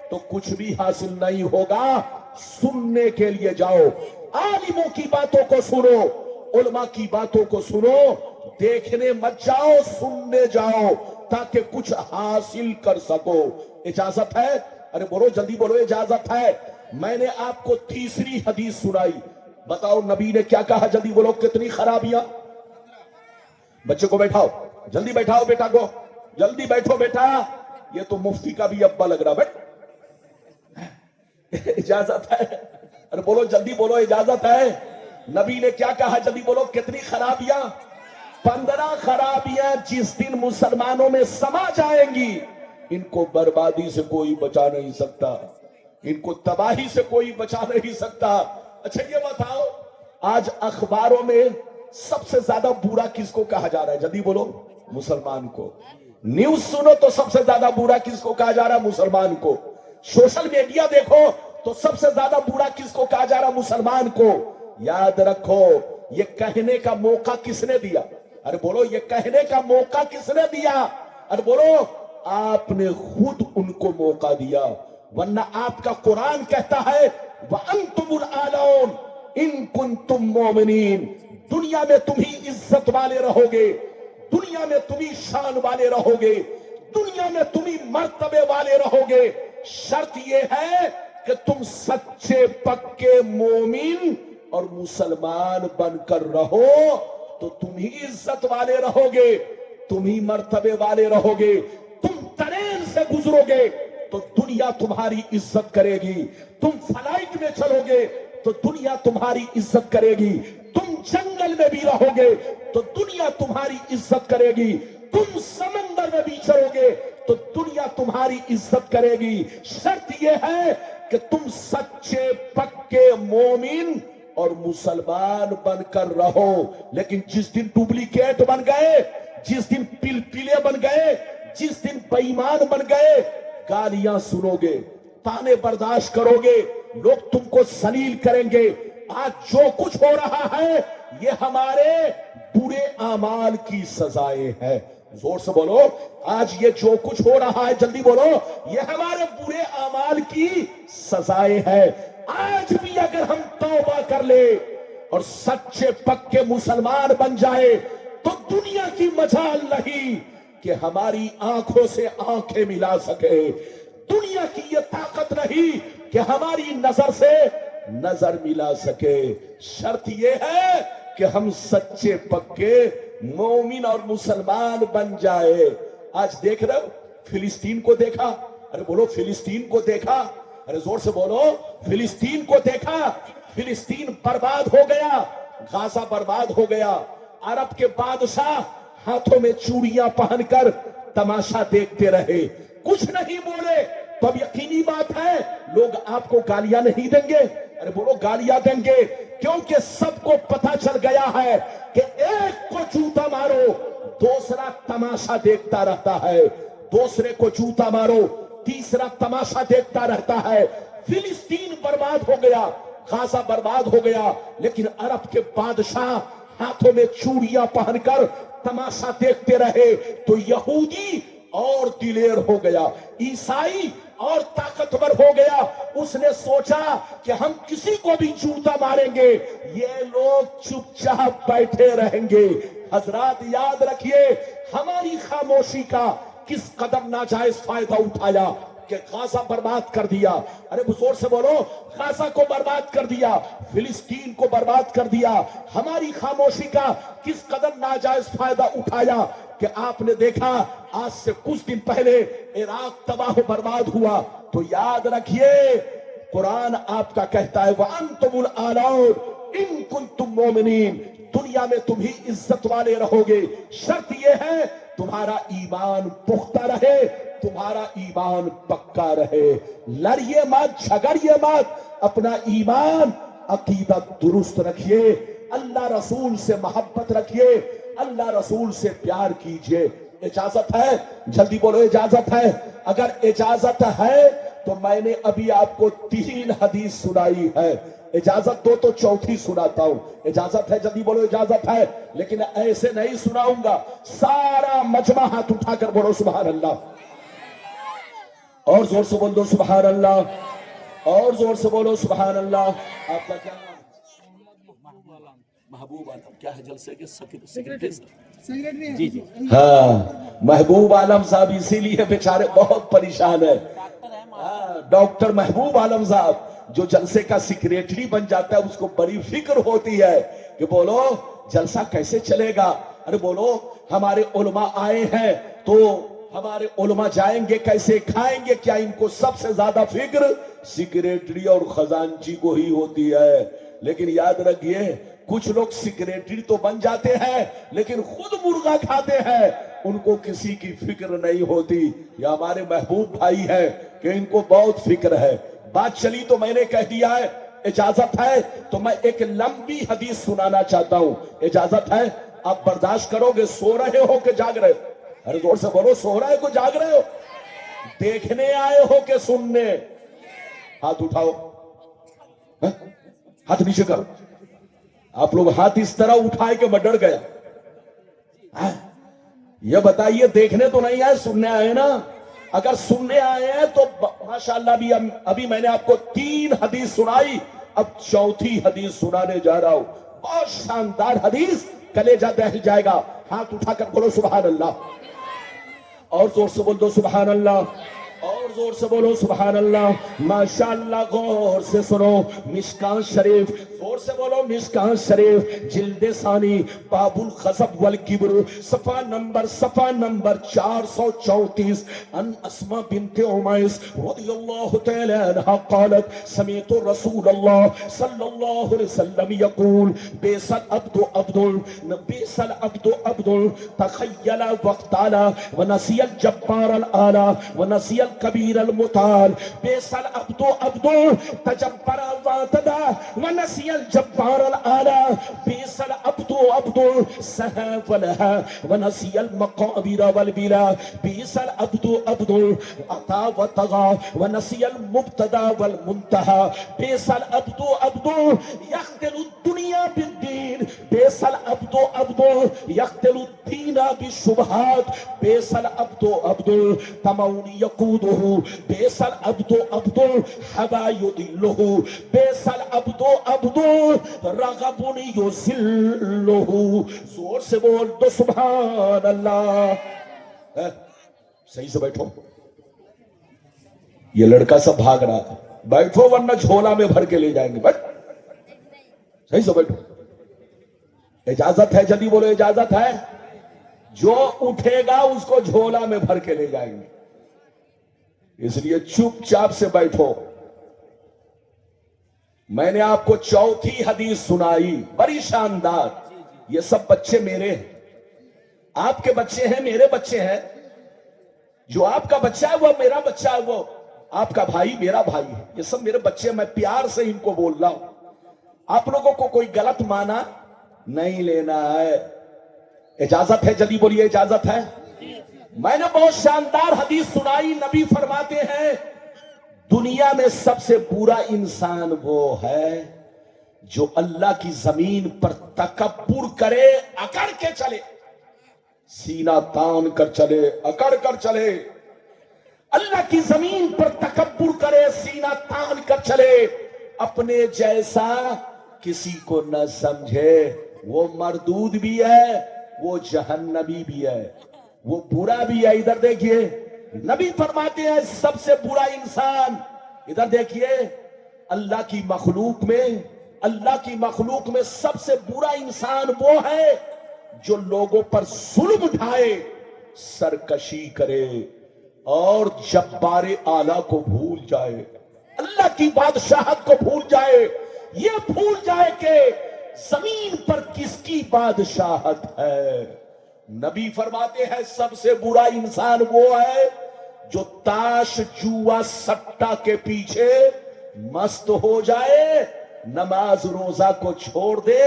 تو کچھ بھی حاصل نہیں ہوگا. سننے کے لیے جاؤ, عالموں کی باتوں کو سنو, علماء کی باتوں کو سنو. دیکھنے مت جاؤ, سننے جاؤ تاکہ کچھ حاصل کر سکو. اجازت ہے؟ ارے بولو, جلدی بولو, اجازت ہے؟ میں نے آپ کو تیسری حدیث سنائی. بتاؤ نبی نے کیا کہا؟ جلدی بولو, کتنی خرابیاں. بچے کو بیٹھاؤ, جلدی بیٹھاؤ بیٹا کو, جلدی بیٹھو بیٹا. یہ تو مفتی کا بھی ابا لگ رہا. بیٹھ, اجازت ہے؟ ارے بولو, جلدی بولو, اجازت ہے؟ نبی نے کیا کہا؟ جلدی بولو, کتنی خرابیاں. 15 خرابیاں جس دن مسلمانوں میں سما جائیں گی, ان کو بربادی سے کوئی بچا نہیں سکتا, ان کو تباہی سے کوئی بچا نہیں سکتا. اچھا یہ بتاؤ, آج اخباروں میں سب سے زیادہ برا کس کو کہا جا رہا ہے؟ جلدی بولو, مسلمان کو. نیوز سنو تو سب سے زیادہ برا کس کو کہا جا رہا ہے؟ مسلمان کو. سوشل میڈیا دیکھو تو سب سے زیادہ برا کس کو کہا جا رہا ہے؟ مسلمان کو. یاد رکھو, یہ کہنے کا موقع کس نے دیا؟ ارے بولو, یہ کہنے کا موقع کس نے دیا؟ ارے بولو, آپ نے خود ان کو موقع دیا. ورنہ آپ کا قرآن کہتا ہے وَأَنْتُمُ الْأَعْلَوْنَ إِن كُنْتُم مُؤْمِنِينَ. دنیا میں تم ہی عزت والے رہو گے, دنیا میں تم ہی شان والے رہو گے, دنیا میں تم ہی مرتبے والے رہو گے. شرط یہ ہے کہ تم سچے پکے مومن اور مسلمان بن کر رہو, تو تم ہی عزت والے رہو گے, تم ہی مرتبے والے رہو گے. تم ٹرین سے گزرو گے تو دنیا تمہاری عزت کرے گی. تم فلائٹ میں چلو گے تو دنیا تمہاری عزت کرے گی. تم جنگل میں بھی رہو گے تو دنیا تمہاری عزت کرے گی. تم سمندر میں بھی چلو گے تو دنیا تمہاری عزت کرے گی. شرط یہ ہے کہ تم سچے پکے مومن اور مسلمان بن کر رہو. لیکن جس دن ڈپلیکیٹ بن گئے، جس دن پلپلے بن گئے، جس دن بے ایمان بن گئے، گالیاں سنو گے، تانے برداشت کرو گے، لوگ تم کو ذلیل کریں گے. آج جو کچھ ہو رہا ہے یہ ہمارے برے اعمال کی سزائیں ہیں. زور سے بولو، آج یہ جو کچھ ہو رہا ہے، جلدی بولو، یہ ہمارے برے اعمال کی سزائیں ہیں. آج بھی اگر ہم توبہ کر لے اور سچے پکے مسلمان بن جائے تو دنیا کی مجال نہیں کہ ہماری آنکھوں سے آنکھیں ملا سکے. دنیا کی یہ طاقت نہیں کہ ہماری نظر سے نظر ملا سکے. شرط یہ ہے کہ ہم سچے پکے مومن اور مسلمان بن جائے. آج دیکھ رہے ہو فلسطین کو دیکھا؟ ارے بولو فلسطین کو دیکھا؟ ارے زور سے بولو فلسطین کو دیکھا؟ فلسطین برباد ہو گیا، غازہ برباد ہو گیا. عرب کے بادشاہ ہاتھوں میں چوڑیاں پہن کر تماشا دیکھتے رہے، کچھ نہیں بولے. تو اب یقینی بات ہے لوگ آپ کو گالیاں نہیں دیں گے. ارے بولو گالیاں دیں گے، کیونکہ سب کو پتا چل گیا ہے کہ ایک کو جوتا مارو دوسرا تماشا دیکھتا رہتا ہے، دوسرے کو جوتا مارو تیسرا تماشا دیکھتا رہتا ہے. فلسطین برباد ہو گیا، غازہ برباد ہو گیا، لیکن عرب کے بادشاہ ہاتھوں میں چوڑیاں پہن کر تماشا دیکھتے رہے. تو یہودی اور دلیر ہو گیا، عیسائی اور طاقتور ہو گیا. اس نے سوچا کہ ہم کسی کو بھی جوتا ماریں گے، یہ لوگ چپ چاپ بیٹھے رہیں گے. حضرات یاد رکھیے ہماری خاموشی کا کس قدر ناجائز فائدہ اٹھایا کہ غازہ برباد کر دیا. ارے بزرگ سے بولو، غازہ کو برباد کر دیا، فلسطین کو برباد کر دیا. ہماری خاموشی کا کس قدر ناجائز فائدہ اٹھایا کہ آپ نے دیکھا آج سے کچھ دن پہلے عراق تباہ و برباد ہوا. تو یاد رکھیے قرآن آپ کا کہتا ہے وَأَنْتُمُ الْأَعْلَوْنَ إِن كُنتُم مُؤْمِنِينَ. دنیا میں تم ہی عزت والے رہو گے، شرط یہ ہے تمہارا ایمان پختہ رہے، تمہارا ایمان پکا رہے. لڑیے مت، جھگڑیے مت، اپنا ایمان عقیدہ درست رکھیے، اللہ رسول سے محبت رکھیے، اللہ رسول سے پیار کیجئے. اجازت ہے؟ جلدی بولو اجازت ہے؟ اگر اجازت ہے تو میں نے ابھی آپ کو 3 حدیث سنائی ہے، اجازت دو تو چوتھی سناتا ہوں. اجازت ہے؟ جلدی بولو اجازت ہے. لیکن ایسے نہیں سناؤں گا، سارا مجمع ہاتھ اٹھا کر بولو سبحان اللہ، اور زور سے بول دو سبحان اللہ، اور زور سے بولو سبحان اللہ. آپ کا کیا نام؟ محبوب عالم. کیا ہے جلسے کے سیکریٹری؟ جی جی ہاں محبوب عالم صاحب اسی لیے بیچارے بہت پریشان ہے. ڈاکٹر محبوب عالم صاحب جو جلسے کا سیکریٹری بن جاتا ہے اس کو بڑی فکر ہوتی ہے کہ بولو جلسہ کیسے چلے گا. ارے بولو ہمارے علماء آئے ہیں تو ہمارے علماء جائیں گے کیسے، کھائیں گے کیا. ان کو سب سے زیادہ فکر سیکریٹری اور خزانچی کو ہی ہوتی ہے. لیکن یاد رکھیے کچھ لوگ سیکریٹری تو بن جاتے ہیں لیکن خود مرغا کھاتے ہیں، ان کو کسی کی فکر نہیں ہوتی. یہ ہمارے محبوب بھائی ہیں کہ ان کو بہت فکر ہے. بات چلی تو میں نے کہہ دیا ہے. اجازت ہے تو میں ایک لمبی حدیث سنانا چاہتا ہوں. اجازت ہے؟ آپ برداشت کرو گے؟ سو رہے ہو کہ جاگ رہے ہو؟ ارے زور سے بولو، سو رہے کو جاگ رہے ہو؟ دیکھنے آئے ہو کہ سننے؟ ہاتھ اٹھاؤ، ہاتھ نیچے کرو. آپ لوگ ہاتھ اس طرح اٹھائے کہ میں ڈر گیا. یہ بتائیے دیکھنے تو نہیں آئے، سننے آئے نا؟ اگر سننے آئے ہیں تو ماشاءاللہ ابھی میں نے آپ کو 3 حدیث سنائی، اب چوتھی حدیث سنانے جا رہا ہوں. بہت شاندار حدیث، کلیجہ دہل جائے گا. ہاتھ اٹھا کر بولو سبحان اللہ، اور زور سے بول دو سبحان اللہ، اور زور سے بولو سبحان اللہ. ماشاءاللہ غور سے سنو مشکاہ شریف، زور سے بولو مشکاہ شریف جلد ثانی باب الغضب والکبر صفحہ نمبر 434. ان اسماء بنت عمیس رضی اللہ تعالی عنہ قالت سمعت رسول اللہ صلی اللہ علیہ وسلم یقول بیس العبد عبد تخیل وقتالا ونسی الجبار الآلہ ونسی الکبیر الكبير المتعال بئس العبد عبد تجبر واعتدى ونسي الجبار الأعلى بئس العبد عبد سهى ولها ونسي المقابر والبلا بئس العبد عبد أتى وطغى ونسي المبتدا والمنتهى بئس العبد عبد يختل الدنيا بالدين بئس العبد عبد يختل الدين بالشبهات بئس العبد عبد تمون يقوده بئس العبد عبد هوى يضله بئس العبد عبد رغب يذله. زور سے بول دو سبحان اللہ. صحیح سے بیٹھو. یہ لڑکا سب بھاگ رہا ہے. بیٹھو ورنہ جھولا میں بھر کے لے جائیں گے. بیٹھ. صحیح سے بیٹھو. اجازت ہے؟ جلدی بولو اجازت ہے. جو اٹھے گا اس کو جھولا میں بھر کے لے جائیں گے. اس لیے چپ چاپ سے بیٹھو. میں نے آپ کو چوتھی حدیث سنائی بڑی شاندار. یہ سب بچے میرے ہیں, آپ کے بچے ہیں, میرے بچے ہیں. جو آپ کا بچہ ہے وہ میرا بچہ ہے, وہ آپ کا بھائی میرا بھائی ہے. یہ سب میرے بچے, میں پیار سے ان کو بول رہا ہوں. آپ لوگوں کو کوئی غلط مانا نہیں لینا ہے. اجازت ہے؟ جلدی بولیے اجازت ہے. میں نے بہت شاندار حدیث سنائی. نبی فرماتے ہیں دنیا میں سب سے برا انسان وہ ہے جو اللہ کی زمین پر تکبر کرے, اکڑ کے چلے, سینہ تان کر چلے, اکڑ کر چلے. اللہ کی زمین پر تکبر کرے, سینہ تان کر چلے, اپنے جیسا کسی کو نہ سمجھے. وہ مردود بھی ہے, وہ جہنمی بھی ہے, وہ برا بھی ہے. ادھر دیکھیے نبی فرماتے ہیں سب سے برا انسان, ادھر دیکھیے, اللہ کی مخلوق میں سب سے برا انسان وہ ہے جو لوگوں پر ظلم اٹھائے, سرکشی کرے اور جبار اعلیٰ کو بھول جائے, اللہ کی بادشاہت کو بھول جائے. یہ بھول جائے کہ زمین پر کس کی بادشاہت ہے. نبی فرماتے ہیں سب سے برا انسان وہ ہے جو تاش جوا سٹا کے پیچھے مست ہو جائے, نماز روزہ کو چھوڑ دے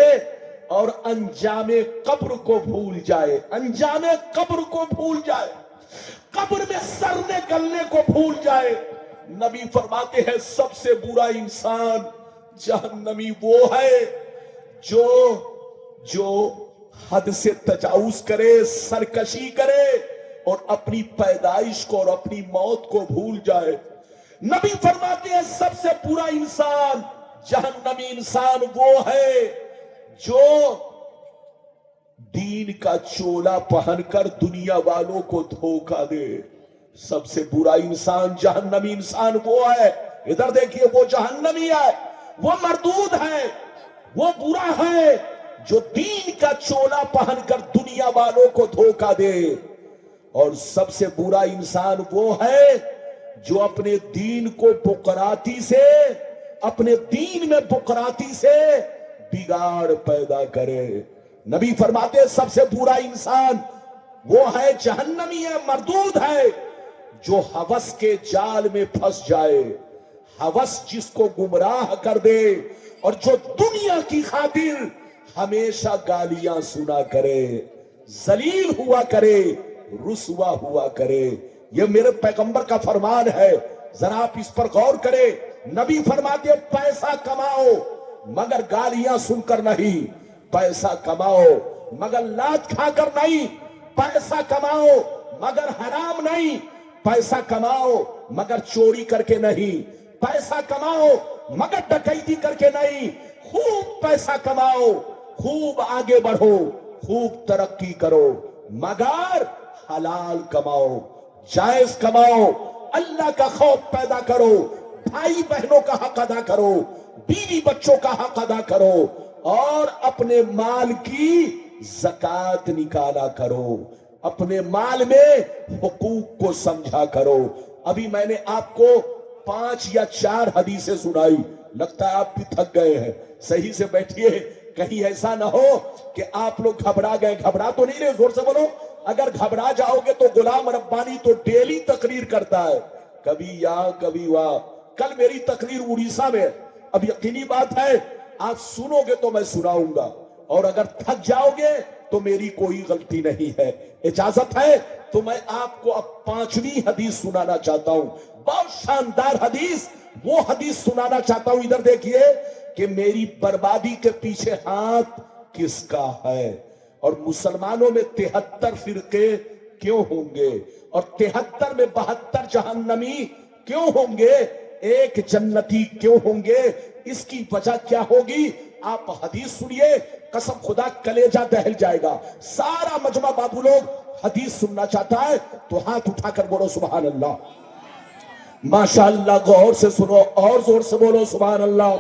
اور انجام قبر کو بھول جائے. انجام قبر کو بھول جائے, قبر میں سر نکلنے کو بھول جائے. نبی فرماتے ہیں سب سے برا انسان جہنمی وہ ہے جو حد سے تجاوز کرے, سرکشی کرے اور اپنی پیدائش کو اور اپنی موت کو بھول جائے. نبی فرماتے ہیں سب سے برا انسان, جہنمی انسان وہ ہے جو دین کا چولا پہن کر دنیا والوں کو دھوکہ دے. سب سے برا انسان, جہنمی انسان وہ ہے, ادھر دیکھیے, وہ جہنمی ہے, وہ مردود ہے, وہ برا ہے جو دین کا چولا پہن کر دنیا والوں کو دھوکہ دے. اور سب سے برا انسان وہ ہے جو اپنے دین کو بقراتی سے, اپنے دین میں بقراتی سے بگاڑ پیدا کرے. نبی فرماتے ہیں سب سے برا انسان وہ ہے, جہنمی ہے, مردود ہے, جو ہوس کے جال میں پھنس جائے, ہوس جس کو گمراہ کر دے, اور جو دنیا کی خاطر ہمیشہ گالیاں سنا کرے, ذلیل ہوا کرے, رسوا ہوا کرے. یہ میرے پیغمبر کا فرمان ہے, ذرا آپ اس پر غور کریں. نبی فرماتے ہیں پیسہ کماؤ مگر گالیاں سن کر نہیں, پیسہ کماؤ مگر لات کھا کر نہیں, پیسہ کماؤ مگر حرام نہیں, پیسہ کماؤ مگر چوری کر کے نہیں, پیسہ کماؤ مگر ڈکیتی کر کے نہیں. خوب پیسہ کماؤ, خوب آگے بڑھو, خوب ترقی کرو, مگر حلال کماؤ, جائز کماؤ, اللہ کا خوف پیدا کرو, بھائی بہنوں کا حق ادا کرو, بیوی بچوں کا حق ادا کرو, اور اپنے مال کی زکات نکالا کرو, اپنے مال میں حقوق کو سمجھا کرو. ابھی میں نے آپ کو 5 یا 4 حدیثیں سنائی, لگتا ہے آپ بھی تھک گئے ہیں. صحیح سے بیٹھیے, کہیں ایسا نہ ہو کہ آپ لوگ گھبرا گئے. گھبرا تو نہیں رہے, زور سے بولو. اگر گھبرا جاؤ گے تو غلام ربانی تو ڈیلی تقریر کرتا ہے, کبھی یہاں کبھی وہاں. کل میری تقریر اڑیسہ میں ہے. اب یقینی بات ہے آپ سنو گے تو میں سناؤں گا, اور اگر تھک جاؤ گے تو میری کوئی غلطی نہیں ہے. اجازت ہے تو میں آپ کو اب 5ویں حدیث سنانا چاہتا ہوں. بہت شاندار حدیث, وہ حدیث سنانا چاہتا ہوں. ادھر دیکھیے کہ میری بربادی کے پیچھے ہاتھ کس کا ہے, اور مسلمانوں میں 73 فرقے کیوں ہوں گے, اور 73 میں 72 جہنمی کیوں ہوں گے, ایک جنتی کیوں ہوں گے, اس کی وجہ کیا ہوگی. آپ حدیث سنیے, قسم خدا کلیجہ دہل جائے گا. سارا مجمع بابو لوگ حدیث سننا چاہتا ہے تو ہاتھ اٹھا کر بولو سبحان اللہ. ماشاءاللہ, غور سے سنو, اور زور سے بولو سبحان اللہ,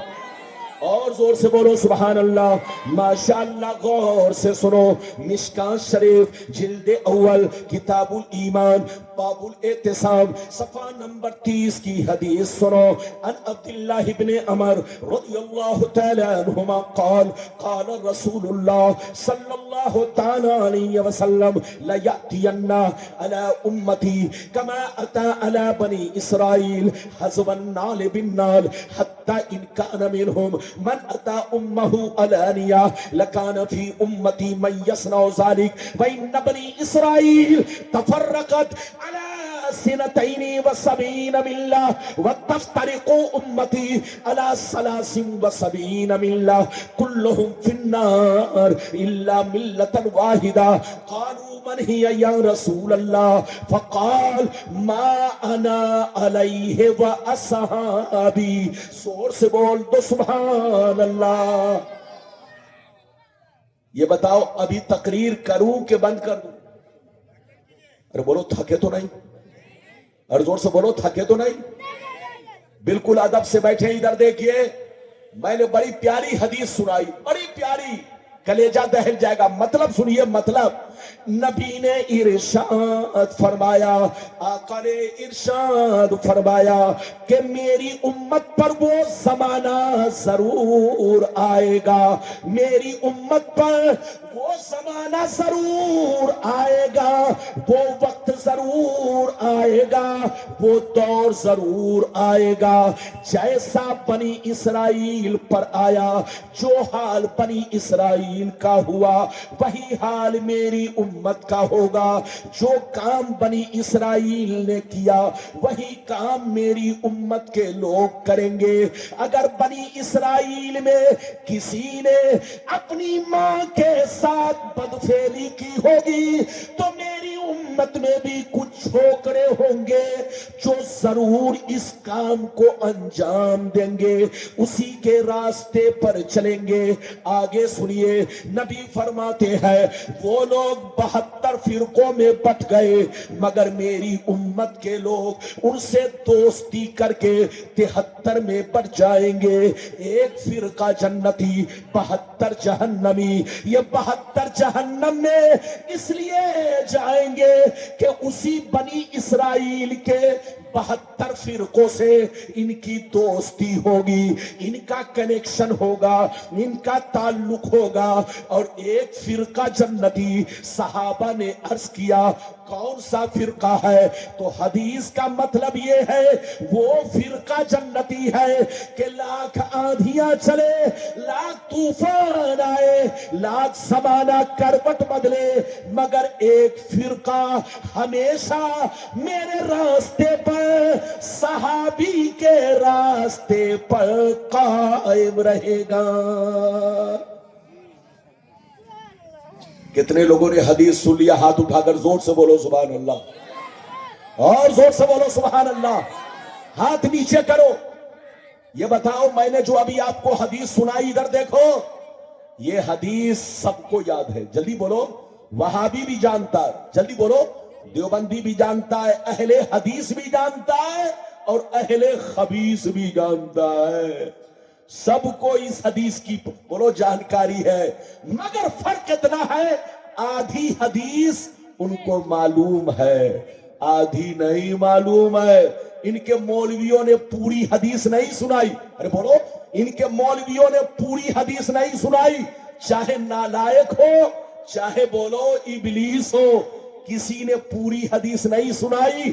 اور زور سے بولو سبحان اللہ. ماشاءاللہ, غور سے سنو. مشکاۃ شریف جلد اول کتاب الایمان باب الاعتصام صفحہ نمبر 30 کی حدیث سنو. ان عبداللہ ابن عمر رضی اللہ تعالی عنہما قال قال رسول اللہ صلی اللہ تعالی علیہ وسلم لیأتین علی امتی کما اتی علی بنی اسرائیل حزب النال بالنال حتی ان کان منہم من اتی امہ علانیہ لکان فی امتی من یصنع ذلک وان بنی اسرائیل تفرقت على 72 ملة وتفترق أمتي على 73 ملة كلهم في النار إلا ملة واحدة. قالوا من هي يا رسول الله؟ فقال ما أنا عليه وأصحابي. زور سے بول دو سبحان اللہ. یہ بتاؤ ابھی تقریر کروں کہ بند کر دوں؟ ارے بولو تھکے تو نہیں, اور زور سے بولو تھکے تو نہیں. بالکل ادب سے بیٹھے. ادھر دیکھیے, میں نے بڑی پیاری حدیث سنائی, بڑی پیاری, کلیجہ دہل جائے گا. مطلب سنیے, مطلب نبی نے ارشاد فرمایا, آقا نے ارشاد فرمایا کہ میری امت پر وہ زمانہ ضرور آئے گا, میری امت پر وہ زمانہ ضرور آئے گا, وہ وقت ضرور آئے گا, وہ دور ضرور آئے گا جیسا بنی اسرائیل پر آیا. جو حال بنی اسرائیل کا ہوا وہی حال میری امت کا ہوگا. جو کام بنی اسرائیل نے کیا وہی کام میری امت کے لوگ کریں گے. اگر بنی اسرائیل میں کسی نے اپنی ماں کے ساتھ بدفعلی کی ہوگی تو میری امت میں بھی کچھ چھوکرے ہوں گے جو ضرور اس کام کو انجام دیں گے, اسی کے راستے پر چلیں گے. آگے سنیے, نبی فرماتے ہیں وہ لوگ 72 فرقوں میں بٹ گئے مگر میری امت کے لوگ ان سے دوستی کر کے 73 میں بٹ جائیں گے. ایک فرقہ جنتی, 72 جہنمی. یہ 72 جہنم میں اس لیے جائیں گے کہ اسی بنی اسرائیل کے 72 فرقوں سے ان کی دوستی ہوگی, ان کا کنیکشن ہوگا, ان کا تعلق ہوگا. اور ایک فرقہ جنتی. صحابہ نے عرض کیا کون سا فرقہ ہے؟ تو حدیث کا مطلب یہ ہے وہ فرقہ جنتی ہے کہ لاکھ آندھیاں چلے, لاکھ طوفان آئے, لاکھ زمانہ کروٹ بدلے, مگر ایک فرقہ ہمیشہ میرے راستے پر, صحابی کے راستے پر قائم رہے گا. کتنے لوگوں نے حدیث سن لیا؟ ہاتھ اٹھا کر زور سے بولو سبحان اللہ, اور زور سے بولو سبحان اللہ. ہاتھ نیچے کرو. یہ بتاؤ میں نے جو ابھی آپ کو حدیث سنائی, ادھر دیکھو, یہ حدیث سب کو یاد ہے. جلدی بولو. وہابی بھی جانتا ہے, جلدی بولو. دیوبندی بھی جانتا ہے, اہل حدیث بھی جانتا ہے, اور اہل خبیث بھی جانتا ہے. سب کو اس حدیث کی بولو جانکاری ہے. مگر فرق اتنا ہے, آدھی حدیث ان کو معلوم ہے, آدھی نہیں معلوم ہے. ان کے مولویوں نے پوری حدیث نہیں سنائی. ارے بولو, ان کے مولویوں نے پوری حدیث نہیں سنائی. چاہے نالائق ہو, چاہے بولو ابلیس ہو, کسی نے پوری حدیث نہیں سنائی.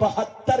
72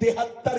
73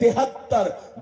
73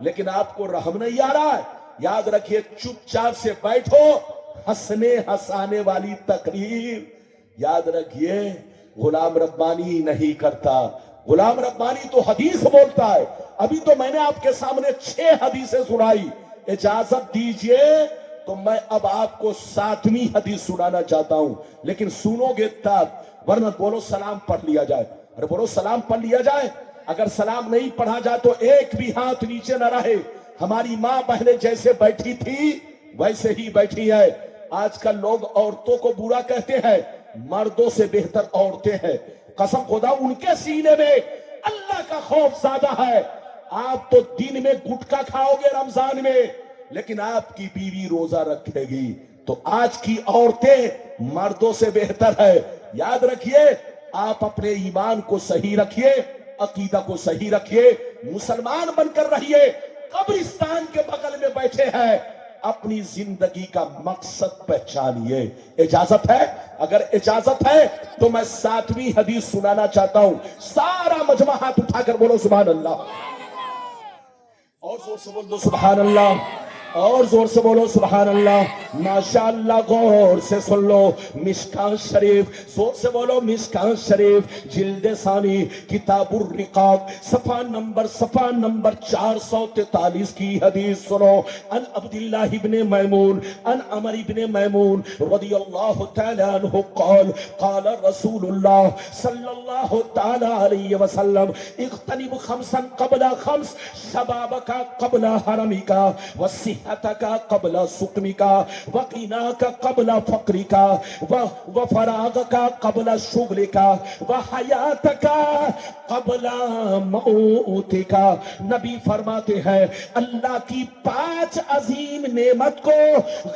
لیکن آپ کو رحم نہیں آ رہا ہے، یاد رکھیے چپ چاپ سے بیٹھو، ہنسنے ہنسانے والی تقریر یاد رکھیے غلام ربانی نہیں کرتا، غلام ربانی تو حدیث بولتا ہے۔ ابھی تو میں نے آپ کے سامنے 6 حدیثیں سنائی، اجازت دیجئے تو میں اب آپ کو 7ویں حدیث سنانا چاہتا ہوں، لیکن سنو گے تب، ورنہ بولو سلام پڑھ لیا جائے، ارے بولو سلام پڑھ لیا جائے۔ اگر سلام نہیں پڑھا جائے تو ایک بھی ہاتھ نیچے نہ رہے۔ ہماری ماں بہنیں جیسے بیٹھی تھی ویسے ہی بیٹھی ہے۔ آج کل لوگ عورتوں کو برا کہتے ہیں، مردوں سے بہتر عورتیں ہیں، قسم خدا ان کے سینے میں اللہ کا خوف زیادہ ہے۔ آپ تو دن میں گٹکا کھاؤ گے رمضان میں، لیکن آپ کی بیوی روزہ رکھے گی، تو آج کی عورتیں مردوں سے بہتر ہے۔ یاد رکھیے آپ اپنے ایمان کو صحیح رکھیے، عقیدہ کو صحیح رکھیے، مسلمان بن کر رہیے۔ قبرستان کے بغل میں بیٹھے ہیں، اپنی زندگی کا مقصد پہچانیے۔ اجازت ہے؟ اگر اجازت ہے تو میں 7ویں حدیث سنانا چاہتا ہوں۔ سارا مجمع ہاتھ اٹھا کر بولو سبحان اللہ، اور زور سے بول دو سبحان اللہ، اور زور سے بولو سبحان اللہ۔ ماشاءاللہ غور سے سن لو، مشکاۃ شریف، زور سے بولو مشکاۃ شریف جلد ثانی کتاب الرقاق صفحہ نمبر 443 کی حدیث سنو۔ ان عبداللہ ابن میمون ان عمر ابن میمون رضی اللہ تعالی عنہ قال قال رسول اللہ صلی اللہ تعالی علیہ وسلم اغتنم خمسا قبل خمس، شبابک قبل حرمک، وصحتک قبل سقمک، وغناک قبل فقرک، وفراغک قبل شغلک، وحیاتک قبل موتک۔ نبی فرماتے ہیں اللہ کی 5 عظیم نعمت کو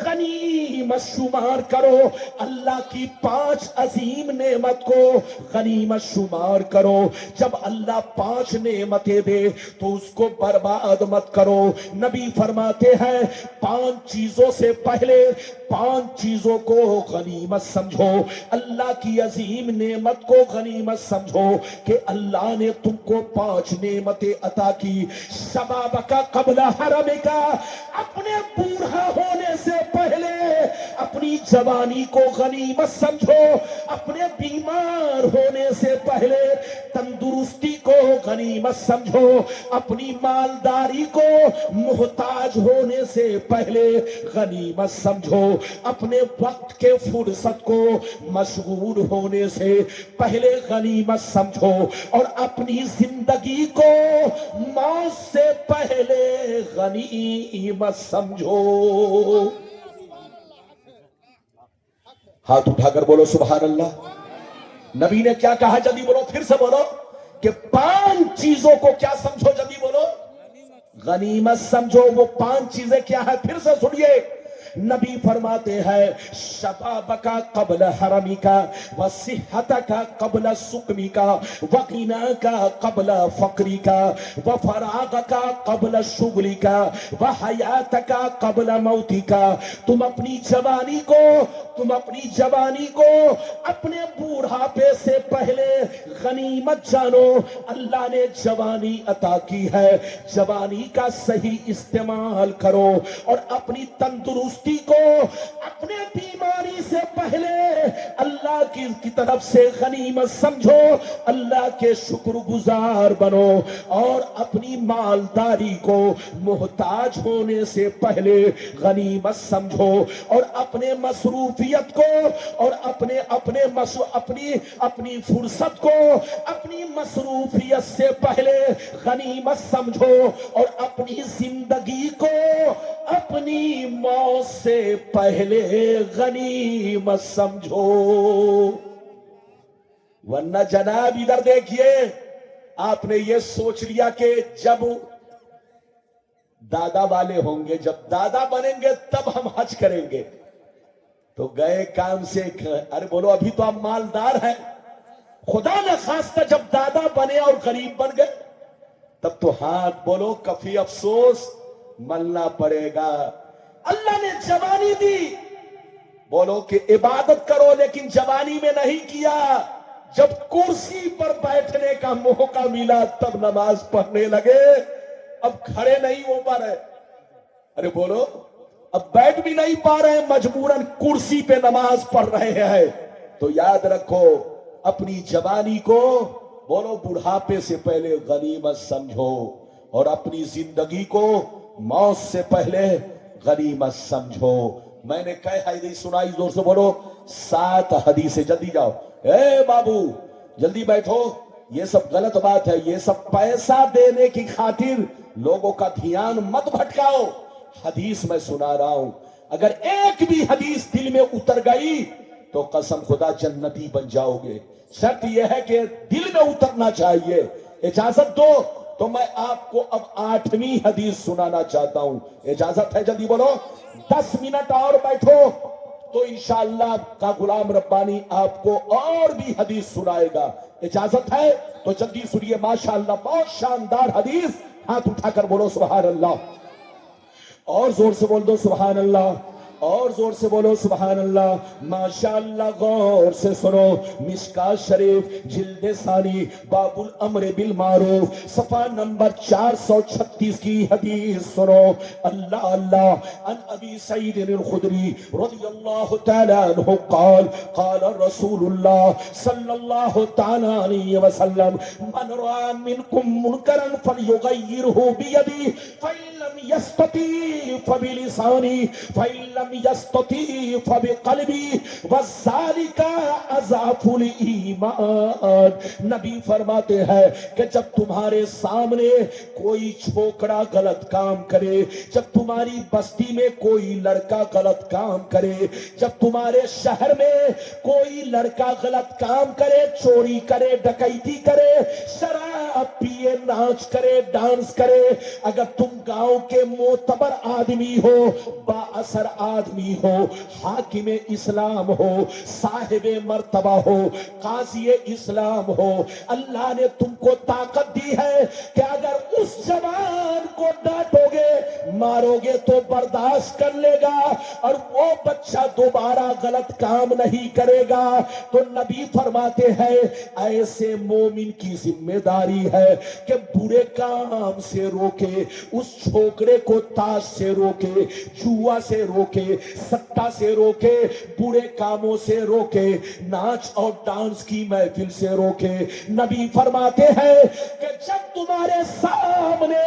غنیمت شمار کرو، اللہ کی 5 عظیم نعمت کو غنیمت شمار کرو۔ جب اللہ 5 نعمتیں دے تو اس کو برباد مت کرو۔ نبی فرماتے ہیں 5 چیزوں سے پہلے 5 چیزوں کو غنیمت سمجھو، اللہ کی عظیم نعمت کو غنیمت سمجھو کہ اللہ نے تم کو 5 نعمتیں عطا کی۔ شباب کا قبل حرم کا، اپنے بوڑھا ہونے سے پہلے اپنی جوانی کو غنیمت سمجھو، اپنے بیمار ہونے سے پہلے تندرستی کو غنیمت سمجھو، اپنی مالداری کو محتاج ہونے سے پہلے غنیمت سمجھو، اپنے وقت کے فرصت کو مشغول ہونے سے پہلے غنیمت سمجھو، اور اپنی زندگی کو موت سے پہلے غنیمت سمجھو۔ ہاتھ اٹھا کر بولو سبحان اللہ۔ نبی نے کیا کہا؟ جلدی بولو، پھر سے بولو کہ 5 چیزوں کو کیا سمجھو؟ جلدی بولو، غنیمت سمجھو۔ وہ 5 چیزیں کیا ہے؟ پھر سے سنیے۔ نبی فرماتے ہیں شبابک قبل حرمک، وصحتک قبل سقمک، وغناک قبل فقرک، وفراغک قبل شغلک، وحیاتک قبل موتک۔ تم اپنی جوانی کو اپنے بوڑھاپے سے پہلے غنیمت جانو۔ اللہ نے جوانی عطا کی ہے، جوانی کا صحیح استعمال کرو، اور اپنی تندرستی کو اپنے بیماری سے پہلے اللہ کی طرف سے غنیمت سمجھو، اللہ کے شکر گزار بنو، اور اپنی مالداری کو محتاج ہونے سے پہلے غنیمت سمجھو، اور اپنے مصروفیت کو اور اپنی فرصت کو اپنی مصروفیت سے پہلے غنیمت سمجھو، اور اپنی زندگی کو اپنی موت سے پہلے غنیمت سمجھو۔ ورنہ جناب ادھر دیکھیے، آپ نے یہ سوچ لیا کہ جب دادا والے ہوں گے، جب دادا بنیں گے تب ہم حج کریں گے، تو گئے کام سے۔ ارے بولو ابھی تو آپ مالدار ہیں، خدا نہ خواستہ جب دادا بنے اور غریب بن گئے تب تو ہاتھ بولو کفی افسوس ملنا پڑے گا۔ اللہ نے جوانی دی، بولو کہ عبادت کرو، لیکن جوانی میں نہیں کیا۔ جب کرسی پر بیٹھنے کا موقع ملا تب نماز پڑھنے لگے، اب کھڑے نہیں ہو پا رہے, ارے بولو, اب بیٹھ بھی نہیں پا رہے, مجبوراً کرسی پہ نماز پڑھ رہے ہیں. تو یاد رکھو اپنی جوانی کو بولو بڑھاپے سے پہلے غنیمت سمجھو, اور اپنی زندگی کو موت سے پہلے غنیمت سمجھو. میں نے کئی حدیث سنائی, زور سے بولو 7 حدیثیں. جلدی جاؤ, اے بابو جلدی بیٹھو. یہ سب غلط بات ہے, یہ سب پیسہ دینے کی خاطر لوگوں کا دھیان مت بھٹکاؤ. حدیث میں سنا رہا ہوں, اگر ایک بھی حدیث دل میں اتر گئی تو قسم خدا جنتی بن جاؤ گے. شرط یہ ہے کہ دل میں اترنا چاہیے. اجازت دو تو میں آپ کو اب 8ویں حدیث سنانا چاہتا ہوں. اجازت ہے؟ جلدی بولو. 10 منٹ اور بیٹھو تو انشاءاللہ آپ کا غلام ربانی آپ کو اور بھی حدیث سنائے گا. اجازت ہے تو جلدی سنیے. ماشاءاللہ بہت شاندار حدیث. ہاتھ اٹھا کر بولو سبحان اللہ, اور زور سے بول دو سبحان اللہ, اور زور سے بولو سبحان اللہ. ماشاءاللہ غور سے سنو. مشکات شریف جلد ثانی باب الامر بالمعروف صفحہ نمبر 436 کی حدیث سنو. اللہ اللہ. عن ابی سعید الخدری رضی اللہ تعالی عنہ قال قال رسول اللہ صلی اللہ تعالی علیہ وسلم من رأى منکم منکرا فلیغیرہ بیدی فإن لم یستطیع فبلسانی فإن لم یستطیع فبقلبی وذالک اضعف الایمان. نبی فرماتے ہیں کہ جب تمہارے سامنے کوئی چھوکرا غلط کام کرے, جب تمہاری بستی میں کوئی لڑکا غلط کام کرے, جب تمہارے شہر میں کوئی لڑکا غلط کام کرے, چوری کرے, ڈکیتی کرے, شراب پیے, ناچ کرے, ڈانس کرے, اگر تم گاؤں کے معتبر آدمی ہو, با اثر آدمی ہو, حاکم اسلام ہو, صاحب مرتبہ ہو, قاضی اسلام ہو, اللہ نے تم کو طاقت دی ہے کہ اگر اس جوان کو ڈانٹو گے, مارو گے تو برداشت کر لے گا اور وہ بچہ دوبارہ غلط کام نہیں کرے گا. تو نبی فرماتے ہیں ایسے مومن کی ذمہ داری ہے کہ برے کام سے روکے, اس چھوکرے کو تاش سے روکے, جوا سے روکے, سٹا سے روکے, برے کاموں سے روکے, ناچ اور ڈانس کی محفل سے روکے. نبی فرماتے ہیں کہ جب تمہارے سامنے,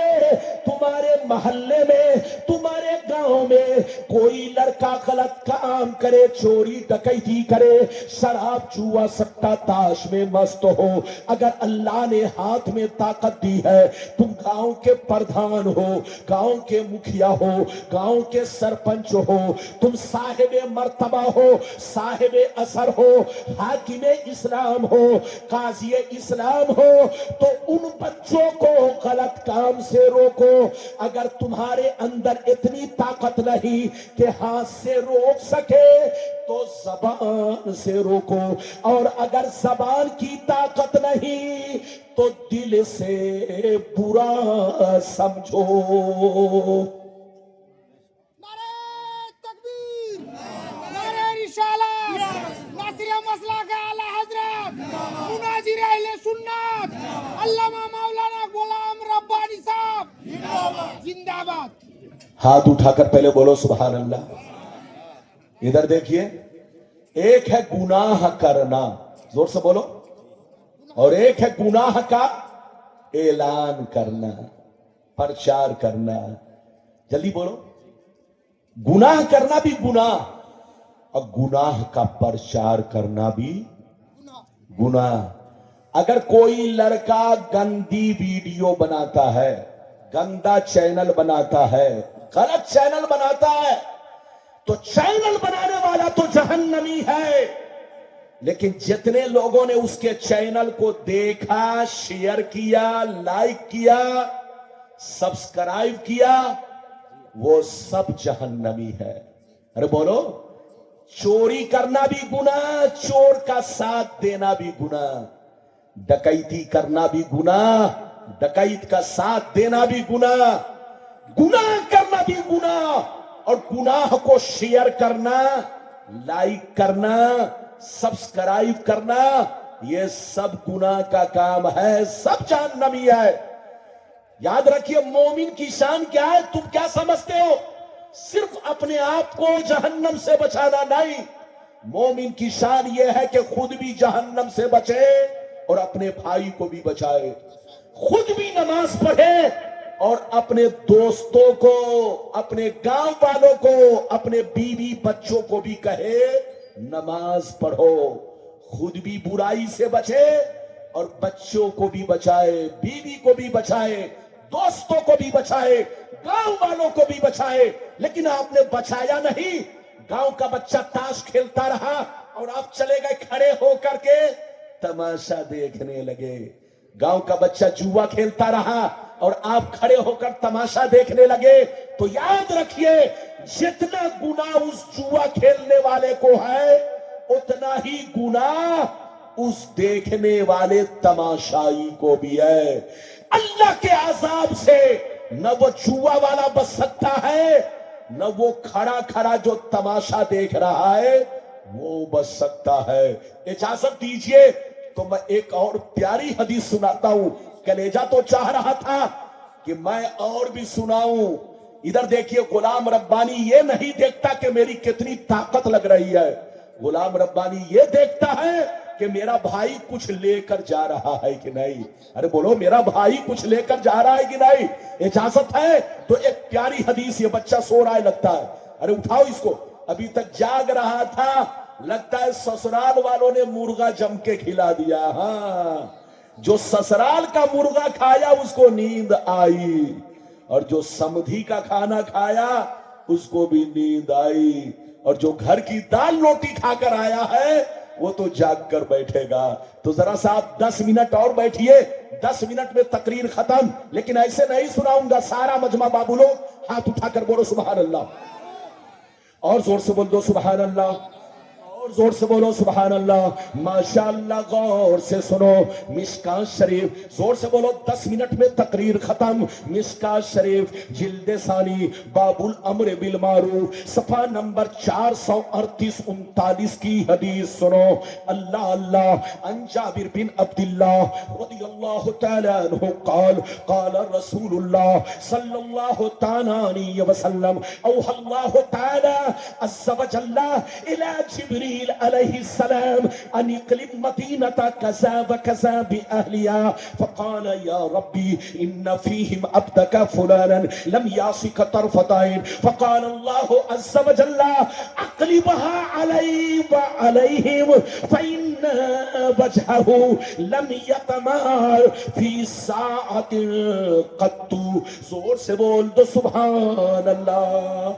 تمہارے محلے میں, تمہارے گاؤں میں کوئی لڑکا غلط کام کرے, چوری ڈکیتی کرے, شراب جوا سٹا تاش میں مست ہو, اگر اللہ نے ہاتھ میں طاقت دی ہے, تم گاؤں کے پردھان ہو, گاؤں کے مکھیا ہو, گاؤں کے سرپنچ ہو, تم صاحب مرتبہ ہو, صاحب اثر ہو, حاکم اسلام ہو, قاضی اسلام ہو, تو ان بچوں کو غلط کام سے روکو. اگر تمہارے اندر اتنی طاقت نہیں کہ ہاتھ سے روک سکے تو زبان سے روکو, اور اگر زبان کی طاقت نہیں تو دل سے برا سمجھو. نعرہ تکبیر، نعرہ رسالت، ناصر مسلک اعلی حضرت مناظر اہل سنت علامہ مولانا غلام ربانی صاحب زندہ باد. ہاتھ اٹھا کر پہلے بولو سبحان اللہ. ادھر دیکھیے, ایک ہے گناہ کرنا, زور سے بولو, اور ایک ہے گناہ کا اعلان کرنا, پرچار کرنا. جلدی بولو. گناہ کرنا بھی گناہ, اور گناہ کا پرچار کرنا بھی گناہ. اگر کوئی لڑکا گندی ویڈیو بناتا ہے, گندا چینل بناتا ہے, غلط چینل بناتا ہے, تو چینل بنانے والا تو جہنمی ہے, لیکن جتنے لوگوں نے اس کے چینل کو دیکھا, شیئر کیا, لائک کیا, سبسکرائب کیا, وہ سب جہنمی ہے. ارے بولو. چوری کرنا بھی گناہ, چور کا ساتھ دینا بھی گناہ, ڈکیتی کرنا بھی گناہ, ڈکیت کا ساتھ دینا بھی گناہ, گناہ کرنا بھی گناہ, اور گناہ کو شیئر کرنا, لائک کرنا, سبسکرائب کرنا, یہ سب گناہ کا کام ہے, سب جہنمی ہے. یاد رکھیے مومن کی شان کیا ہے؟ تم کیا سمجھتے ہو؟ صرف اپنے آپ کو جہنم سے بچانا نہیں، مومن کی شان یہ ہے کہ خود بھی جہنم سے بچے اور اپنے بھائی کو بھی بچائے، خود بھی نماز پڑھے اور اپنے دوستوں کو، اپنے گاؤں والوں کو، اپنے بیوی بچوں کو بھی کہے نماز پڑھو، خود بھی برائی سے بچے اور بچوں کو بھی بچائے، بیوی کو بھی بچائے، دوستوں کو بھی بچائے، گاؤں والوں کو بھی بچائے۔ لیکن آپ نے بچایا نہیں، گاؤں کا بچہ تاش کھیلتا رہا اور آپ چلے گئے کھڑے ہو کر کے تماشا دیکھنے لگے، گاؤں کا بچہ جوا کھیلتا رہا اور آپ کھڑے ہو کر تماشا دیکھنے لگے، تو یاد رکھیے جتنا گناہ اس جوا کھیلنے والے کو ہے اتنا ہی گناہ اس دیکھنے والے تماشائی کو بھی ہے۔ اللہ کے عذاب سے نہ وہ جوا والا بچ سکتا ہے، نہ وہ کھڑا کھڑا جو تماشا دیکھ رہا ہے وہ بچ سکتا ہے۔ اجازت دیجئے تو میں ایک اور پیاری حدیث سناتا ہوں، کلیجہ تو چاہ رہا تھا کہ میں اور بھی سناؤں۔ ادھر دیکھیے، غلام ربانی یہ نہیں دیکھتا کہ میری کتنی طاقت لگ رہی ہے، غلام ربانی یہ دیکھتا ہے کہ میرا بھائی کچھ لے کر جا رہا ہے کہ نہیں۔ ارے بولو، میرا بھائی کچھ لے کر جا رہا ہے کہ نہیں؟ اجازت ہے تو ایک پیاری حدیث، یہ بچہ سو رہا ہے لگتا ہے، ارے اٹھاؤ اس کو، ابھی تک جاگ رہا تھا، لگتا ہے سسرال والوں نے مرغا جم کے کھلا دیا۔ ہاں، جو سسرال کا مرغا کھایا اس کو نیند آئی، اور جو سمدھی کا کھانا کھایا اس کو بھی نیند آئی، اور جو گھر کی دال روٹی کھا کر آیا ہے وہ تو جاگ کر بیٹھے گا۔ تو ذرا سا آپ 10 منٹ اور بیٹھیے، 10 منٹ میں تقریر ختم، لیکن ایسے نہیں سناؤں گا۔ سارا مجمع بابو لوگ ہاتھ اٹھا کر بولو سبحان اللہ، اور زور سے بول دو سبحان اللہ، اور زور سے بولو سبحان اللہ۔ ماشاءاللہ، غور سے سنو مشکاۃ شریف، زور سے بولو، 10 منٹ میں تقریر ختم۔ مشکاۃ شریف جلد ثانی باب الامر بالمعروف، صفحہ نمبر 438-39 کی حدیث سنو۔ اللہ اللہ، عن جابر بن عبداللہ رضی اللہ تعالی عنہ قال قال رسول اللہ صلی اللہ تعالی علیہ وسلم اوحى اللہ تعالی عز وجل الى جبریل علیہ السلام ان اقلب مدینة كذا وكذا بأهلها فقال يا ربي ان فيهم عبدك فلانا لم يعصك طرفة عين فقال الله عز وجل اقلبها علي وعليهم فإن وجهه لم يتمار في ساعة قط۔ زور سے بول دو سبحان اللہ۔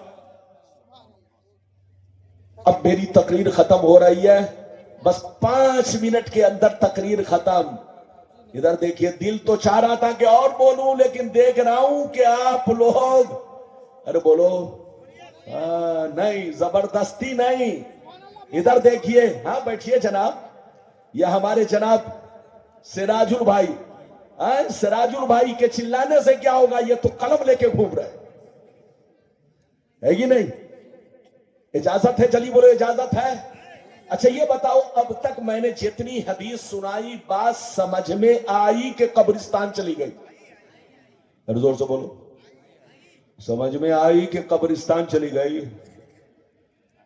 اب میری تقریر ختم ہو رہی ہے، بس 5 منٹ کے اندر تقریر ختم۔ ادھر دیکھیے، دل تو چاہ رہا تھا کہ اور بولوں، لیکن دیکھ رہا ہوں کہ آپ لوگ، ارے بولو، نہیں، زبردستی نہیں۔ ادھر دیکھیے، ہاں بیٹھیے جناب، یہ ہمارے جناب سراج البھائی، سراج البھائی کے چلانے سے کیا ہوگا، یہ تو قلم لے کے گھوم رہے ہے کہ نہیں؟ اجازت ہے؟ جلی بولو اجازت ہے۔ اچھا یہ بتاؤ، اب تک میں نے جتنی حدیث سنائی بات سمجھ میں آئی کہ قبرستان چلی گئی؟ زور سے بولو، سمجھ میں آئی کہ قبرستان چلی گئی؟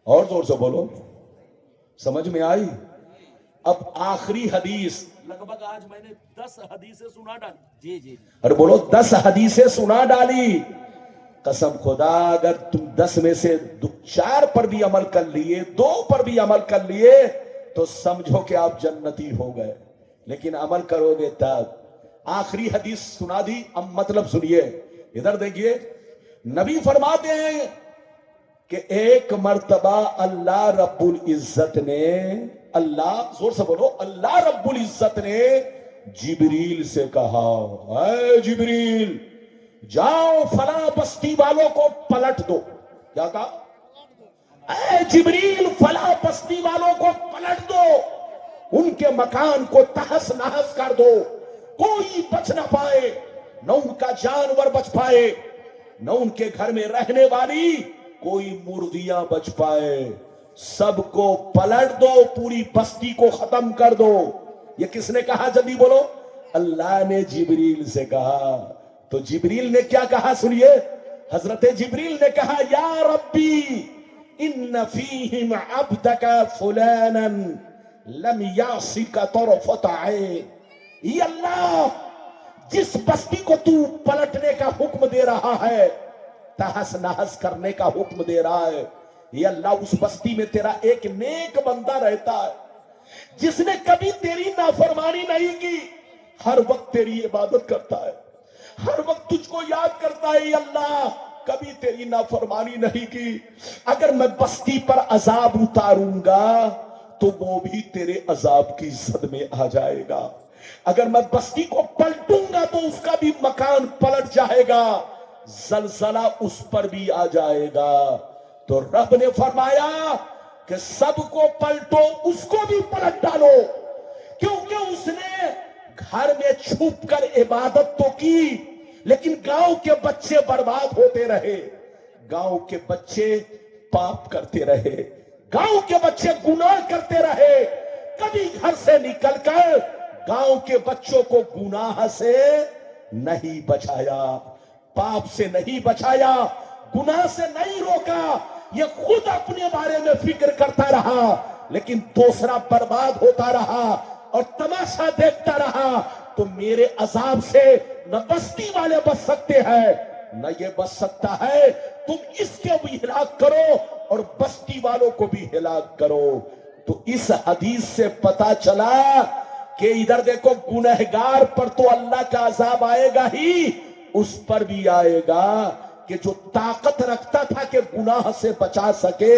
اور زور سے بولو، سمجھ میں آئی؟ اب آخری حدیث، لگ بھگ آج میں نے 10 حدیثیں سنا ڈالی۔ جی ارے بولو، 10 حدیثیں سنا ڈالی۔ قسم خدا، اگر تم 10 میں سے 4 پر بھی عمل کر لیے، 2 پر بھی عمل کر لیے تو سمجھو کہ آپ جنتی ہو گئے، لیکن عمل کرو گے تب۔ آخری حدیث سنا دی، اب مطلب سنیے۔ ادھر دیکھیے، نبی فرماتے ہیں کہ ایک مرتبہ اللہ رب العزت نے، اللہ، زور سے بولو، اللہ رب العزت نے جبریل سے کہا، اے جبریل جاؤ فلاں بستی والوں کو پلٹ دو۔ کیا کہا؟ اے جبریل فلاں بستی والوں کو پلٹ دو، ان کے مکان کو تہس نہس کر دو، کوئی بچ نہ پائے، نہ ان کا جانور بچ پائے، نہ ان کے گھر میں رہنے والی کوئی مرغیاں بچ پائے، سب کو پلٹ دو، پوری بستی کو ختم کر دو۔ یہ کس نے کہا؟ جلدی بولو۔ اللہ نے جبریل سے کہا۔ تو جبریل نے کیا کہا سنیے، حضرت جبریل نے کہا یا ربی ان فیہم عبدک فلانا لم یعصک طرفت عین، یہ اللہ جس بستی کو تو پلٹنے کا حکم دے رہا ہے، تہس نہس کرنے کا حکم دے رہا ہے، یہ اللہ اس بستی میں تیرا ایک نیک بندہ رہتا ہے جس نے کبھی تیری نافرمانی نہیں کی، ہر وقت تیری عبادت کرتا ہے، ہر وقت تجھ کو یاد کرتا ہے، یہ اللہ کبھی تیری نافرمانی نہیں کی، اگر میں بستی پر عذاب اتاروں گا تو وہ بھی تیرے عذاب کی زد میں آ جائے گا، اگر میں بستی کو پلٹوں گا تو اس کا بھی مکان پلٹ جائے گا، زلزلہ اس پر بھی آ جائے گا۔ تو رب نے فرمایا کہ سب کو پلٹو، اس کو بھی پلٹ ڈالو، کیونکہ اس نے گھر میں چھپ کر عبادت تو کی لیکن گاؤں کے بچے برباد ہوتے رہے، گاؤں کے بچے پاپ کرتے رہے، گاؤں کے بچے گناہ کرتے رہے، کبھی گھر سے نکل کر گاؤں کے بچوں کو گناہ سے نہیں بچایا، پاپ سے نہیں بچایا، گناہ سے نہیں روکا، یہ خود اپنے بارے میں فکر کرتا رہا لیکن دوسرا برباد ہوتا رہا اور تماشا دیکھتا رہا۔ تو میرے عذاب سے نہ بستی والے بچ سکتے ہیں نہ یہ بچ سکتا ہے، تم اس کے بھی ہلاک کرو اور بستی والوں کو بھی ہلاک کرو۔ تو اس حدیث سے پتا چلا کہ ادھر دیکھو گنہگار پر تو اللہ کا عذاب آئے گا ہی، اس پر بھی آئے گا کہ جو طاقت رکھتا تھا کہ گناہ سے بچا سکے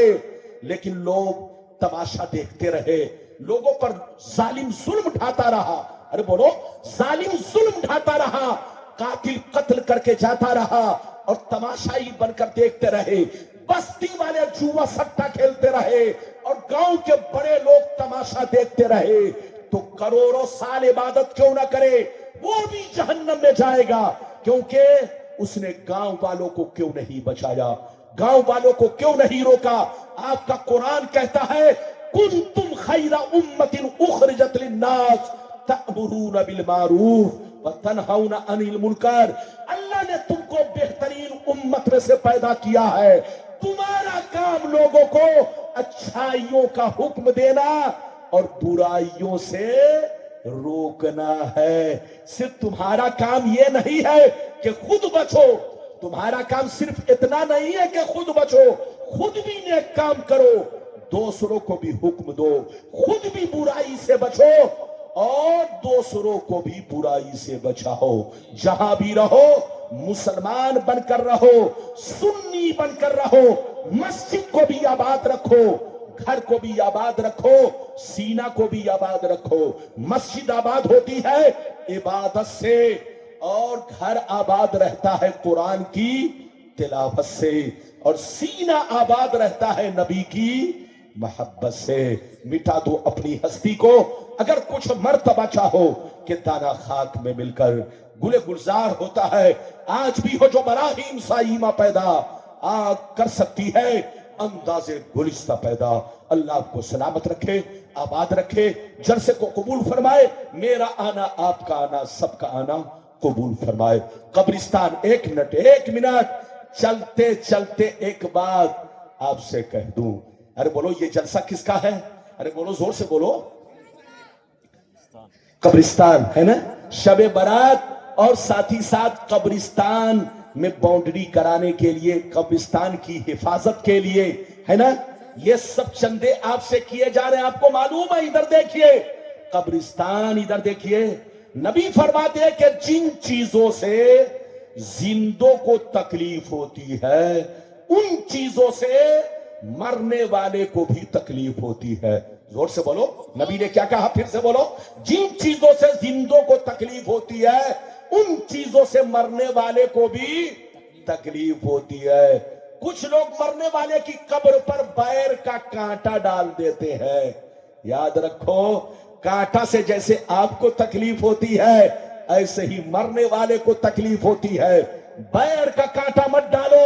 لیکن لوگ تماشا دیکھتے رہے، لوگوں پر ظالم ظلم ڈھاتا رہا، ارے بولو ظالم ظلم ڈھاتا رہا، قاتل قتل کر کے جاتا رہا اور تماشائی بن کر دیکھتے رہے، بستی والے جوا سٹا کھیلتے رہے اور گاؤں کے بڑے لوگ تماشا دیکھتے رہے۔ تو کروڑوں سال عبادت کیوں نہ کرے، وہ بھی جہنم میں جائے گا، کیونکہ اس نے گاؤں والوں کو کیوں نہیں بچایا، گاؤں والوں کو کیوں نہیں روکا۔ آپ کا قرآن کہتا ہے کنتم خیر امت اخرجت للناس تأمرون بالمعروف وتنہون عن المنکر، اللہ نے تم کو بہترین امت میں سے پیدا کیا ہے، تمہارا کام لوگوں کو اچھائیوں کا حکم دینا اور برائیوں سے روکنا ہے۔ صرف تمہارا کام یہ نہیں ہے کہ خود بچو، تمہارا کام صرف اتنا نہیں ہے کہ خود بچو، خود بھی نیک کام کرو، دوسروں کو بھی حکم دو، خود بھی برائی سے بچو اور دوسروں کو بھی برائی سے بچاؤ۔ جہاں بھی رہو مسلمان بن کر رہو، سنی بن کر رہو، مسجد کو بھی آباد رکھو، گھر کو بھی آباد رکھو، سینہ کو بھی آباد رکھو۔ مسجد آباد ہوتی ہے عبادت سے اور گھر آباد رہتا ہے قرآن کی تلاوت سے اور سینہ آباد رہتا ہے نبی کی محبت سے۔ مٹا دو اپنی ہستی کو، اگر کچھ مرتبہ چاہو کہ دانا خاک میں مل کر گلے گلزار ہوتا ہے، آج بھی ہو جو براہیم سائیمہ پیدا کر سکتی ہے، انداز گلستہ پیدا۔ اللہ آپ کو سلامت رکھے، آباد رکھے، جلسے کو قبول فرمائے، میرا آنا آپ کا آنا سب کا آنا قبول فرمائے۔ قبرستان ایک منٹ چلتے چلتے ایک بات آپ سے کہہ دوں، ارے بولو یہ جلسہ کس کا ہے؟ ارے بولو زور سے بولو، قبرستان ہے نا، شب برات اور ساتھ ہی ساتھ قبرستان میں باؤنڈری کرانے کے لیے، قبرستان کی حفاظت کے لیے ہے نا، یہ سب چندے آپ سے کیے جا رہے ہیں، آپ کو معلوم ہے؟ ادھر دیکھیے قبرستان، ادھر دیکھیے، نبی فرماتے ہیں کہ جن چیزوں سے زندوں کو تکلیف ہوتی ہے ان چیزوں سے مرنے والے کو بھی تکلیف ہوتی ہے۔ زور سے بولو، نبی نے کیا کہا؟ پھر سے بولو، جن چیزوں سے زندوں کو تکلیف ہوتی ہے ان چیزوں سے مرنے والے کو بھی تکلیف ہوتی ہے۔ کچھ لوگ مرنے والے کی قبر پر بیر کا کانٹا ڈال دیتے ہیں، یاد رکھو کانٹا سے جیسے آپ کو تکلیف ہوتی ہے ایسے ہی مرنے والے کو تکلیف ہوتی ہے۔ بیر کا کانٹا مت ڈالو،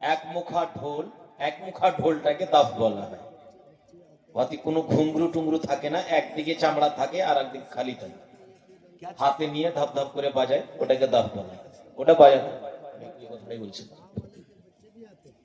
এক মুখা ঢোলটাকে দাফ বলা হয়। ওতে কোনো ঘুংরু টুংরু থাকে না, একদিকে চামড়া থাকে আর একদিকে খালি থাকে, হাতে নিয়ে ধাপ ধাপ করে বাজায়, ওটাকে দাফ বলা হয়। ওটা বাজানো কথাই বলছি।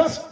10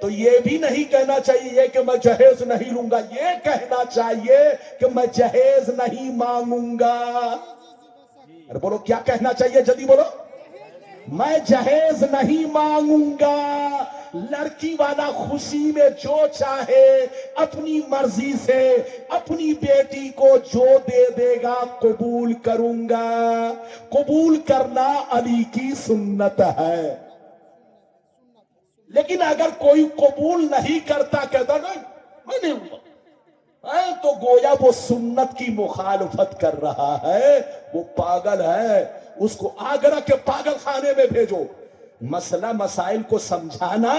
تو یہ بھی نہیں کہنا چاہیے کہ میں جہیز نہیں لوں گا, یہ کہنا چاہیے کہ میں جہیز نہیں مانگوں گا. ارے بولو کیا کہنا چاہیے, جلدی بولو. میں جہیز نہیں مانگوں گا, لڑکی والا خوشی میں جو چاہے اپنی مرضی سے اپنی بیٹی کو جو دے دے گا قبول کروں گا. قبول کرنا علی کی سنت ہے. لیکن اگر کوئی قبول نہیں کرتا, کہتا نہیں میں نہیں ہوں, تو گویا وہ سنت کی مخالفت کر رہا ہے, وہ پاگل ہے. اس کو آگرہ کے پاگل خانے میں بھیجو. مسئلہ مسائل کو سمجھانا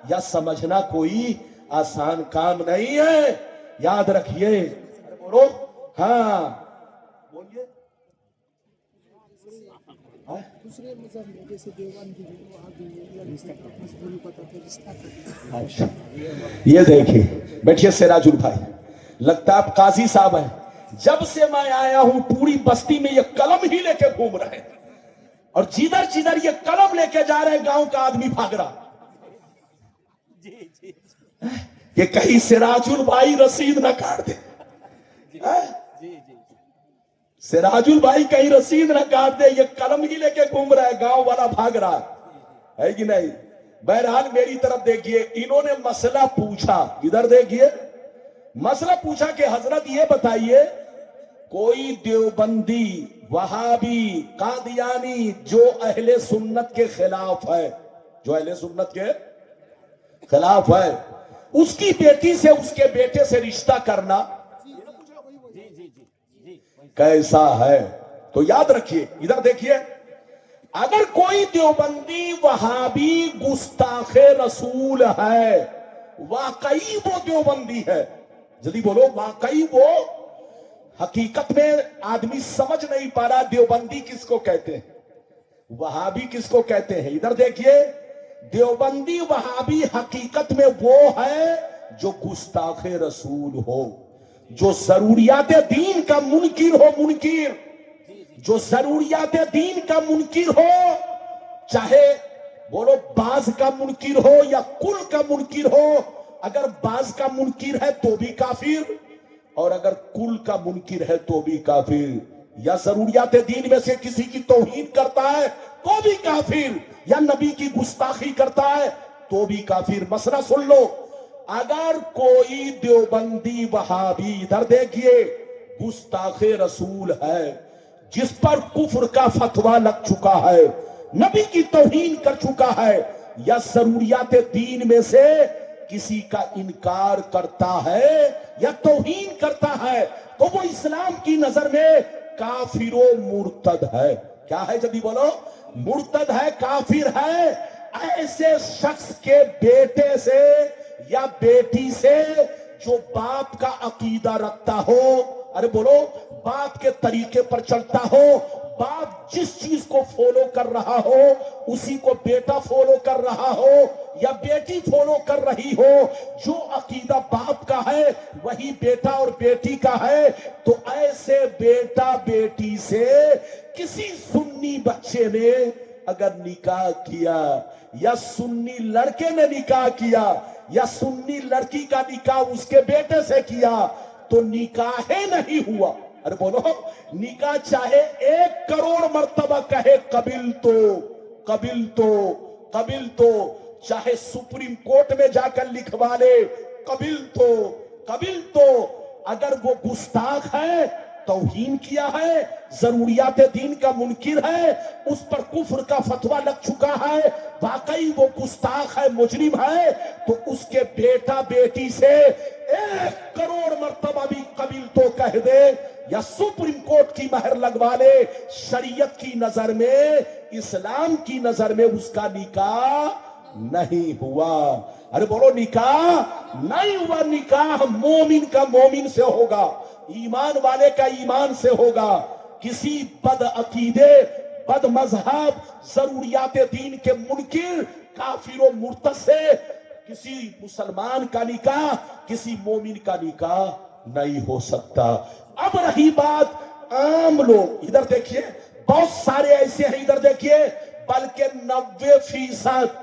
یا سمجھنا کوئی آسان کام نہیں ہے, یاد رکھیے. بولو ہاں بولیے. دوسرے مذہب میں جیسے دیوبند کی وہاں بھی مجبوری پتہ تھا رشتہ کرنا. یہ دیکھیے بیٹھیے سراج البھائی, لگتا ہے آپ قاضی صاحب ہیں. جب سے میں آیا ہوں پوری بستی میں یہ قلم ہی لے کے گھوم رہے ہیں, اور جدھر جدھر یہ قلم لے کے جا رہے ہیں گاؤں کا آدمی بھاگ رہا کہ کہیں سراج البھائی رسید نہ کاٹ دے. سراج البھائی کہیں رسید نہ کاٹ دے, یہ قلم ہی لے کے گھوم رہا ہے, گاؤں والا بھاگ رہا ہے کہ نہیں. بہرحال میری طرف دیکھیے, انہوں نے مسئلہ پوچھا, ادھر دیکھیے مسئلہ پوچھا کہ حضرت یہ بتائیے کوئی دیوبندی وہابی قادیانی جو اہل سنت کے خلاف ہے, جو اہل سنت کے خلاف ہے, اس کی بیٹی سے اس کے بیٹے سے رشتہ کرنا کیسا ہے؟ تو یاد رکھیے, ادھر دیکھیے, اگر کوئی دیوبندی وہابی گستاخ رسول ہے, واقعی وہ دیوبندی ہے, جلدی بولو, واقعی وہ, حقیقت میں آدمی سمجھ نہیں پا رہا دیوبندی کس کو کہتے ہیں, وہابی کس کو کہتے ہیں. ادھر دیکھیے, دیوبندی وہابی حقیقت میں وہ ہے جو گستاخ رسول ہو, جو ضروریات دین کا منکر ہو, منکر, جو ضروریات دین کا منکر ہو, چاہے بولو بعض کا منکر ہو یا کل کا منکر ہو. اگر بعض کا منکر ہے تو بھی کافر, اور اگر کل کا منکر ہے تو بھی کافر. یا ضروریات دین میں سے کسی کی توہین کرتا ہے تو بھی کافر, یا نبی کی گستاخی کرتا ہے تو بھی کافر. مسئلہ سن لو, اگر کوئی دیوبندی وہابی, ادھر دیکھیے, گستاخ رسول ہے, جس پر کفر کا فتویٰ لگ چکا ہے, نبی کی توہین کر چکا ہے, یا ضروریات دین میں سے کسی کا انکار کرتا ہے یا توہین کرتا ہے, تو وہ اسلام کی نظر میں کافر و مرتد ہے. کیا ہے جلدی بولو؟ مرتد ہے, کافر ہے. ایسے شخص کے بیٹے سے یا بیٹی سے جو باپ کا عقیدہ رکھتا ہو, ارے بولو, باپ کے طریقے پر چلتا ہو, باپ جس چیز کو فالو کر رہا ہو اسی کو بیٹا فالو کر رہا ہو یا بیٹی فالو کر رہی ہو, جو عقیدہ باپ کا ہے وہی بیٹا اور بیٹی کا ہے, تو ایسے بیٹا بیٹی سے کسی سنی بچے نے اگر نکاح کیا, یا سنی لڑکے نے نکاح کیا, یا سنی لڑکی کا نکاح اس کے بیٹے سے کیا, تو نکاح نہیں ہوا. ارے بولو, نکاح چاہے 1 کروڑ مرتبہ کہے قبل تو قبل تو قبل تو, چاہے سپریم کورٹ میں جا کر لکھوا لے قبل تو قبل تو, اگر وہ گستاخ ہے, توہین کیا ہے, ضروریات دین کا منکر ہے, اس پر کفر کا فتویٰ لگ چکا ہے, واقعی وہ گستاخ ہے, مجرم ہے, تو اس کے بیٹا بیٹی سے 1 کروڑ مرتبہ بھی قبل تو کہہ دے یا سپریم کورٹ کی مہر لگوا لے, شریعت کی نظر میں, اسلام کی نظر میں اس کا نکاح نہیں ہوا. ارے بولو, نکاح نہیں ہوا. نکاح مومن کا مومن سے ہوگا, ایمان والے کا ایمان سے ہوگا. کسی بد عقیدے, بد مذہب, ضروریات دین کے منکر, کافر و مرتد سے کسی مسلمان کا نکاح, کسی مومن کا نکاح نہیں ہو سکتا. اب رہی بات عام لوگ, ادھر دیکھیے, بہت سارے ایسے ہیں, ادھر دیکھیے, بلکہ 90%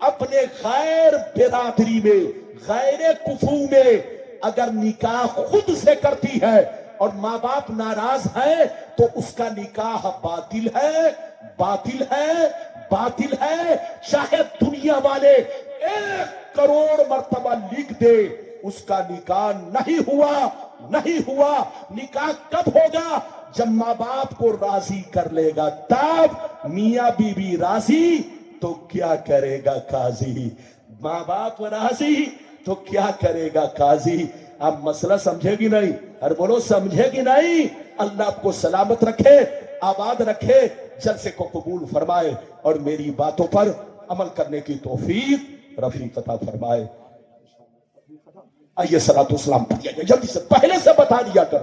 اپنے غیر برادری میں، غیر کفو میں اگر نکاح خود سے کرتی ہے اور ماں باپ ناراض ہیں تو اس کا نکاح باطل ہے، باطل ہے، باطل ہے، چاہے دنیا والے 1,000,000 مرتبہ لکھ دے، اس کا نکاح نہیں ہوا، نہیں ہوا۔ نکاح کب ہوگا؟ جب ماں باپ کو راضی کر لے گا، تب میاں بی بی راضی تو کیا کرے گا قاضی، ماں باپ راضی تو کیا کرے گا قاضی۔ اب مسئلہ سمجھے گی نہیں؟ اور بولو سمجھے گی نہیں؟ اللہ آپ کو سلامت رکھے، آباد رکھے، جلسے کو قبول فرمائے اور میری باتوں پر عمل کرنے کی توفیق رفیق عطا فرمائے۔ آئیے صلاۃ و سلام پڑھیے جلدی سے، پہلے سے بتا دیا کر۔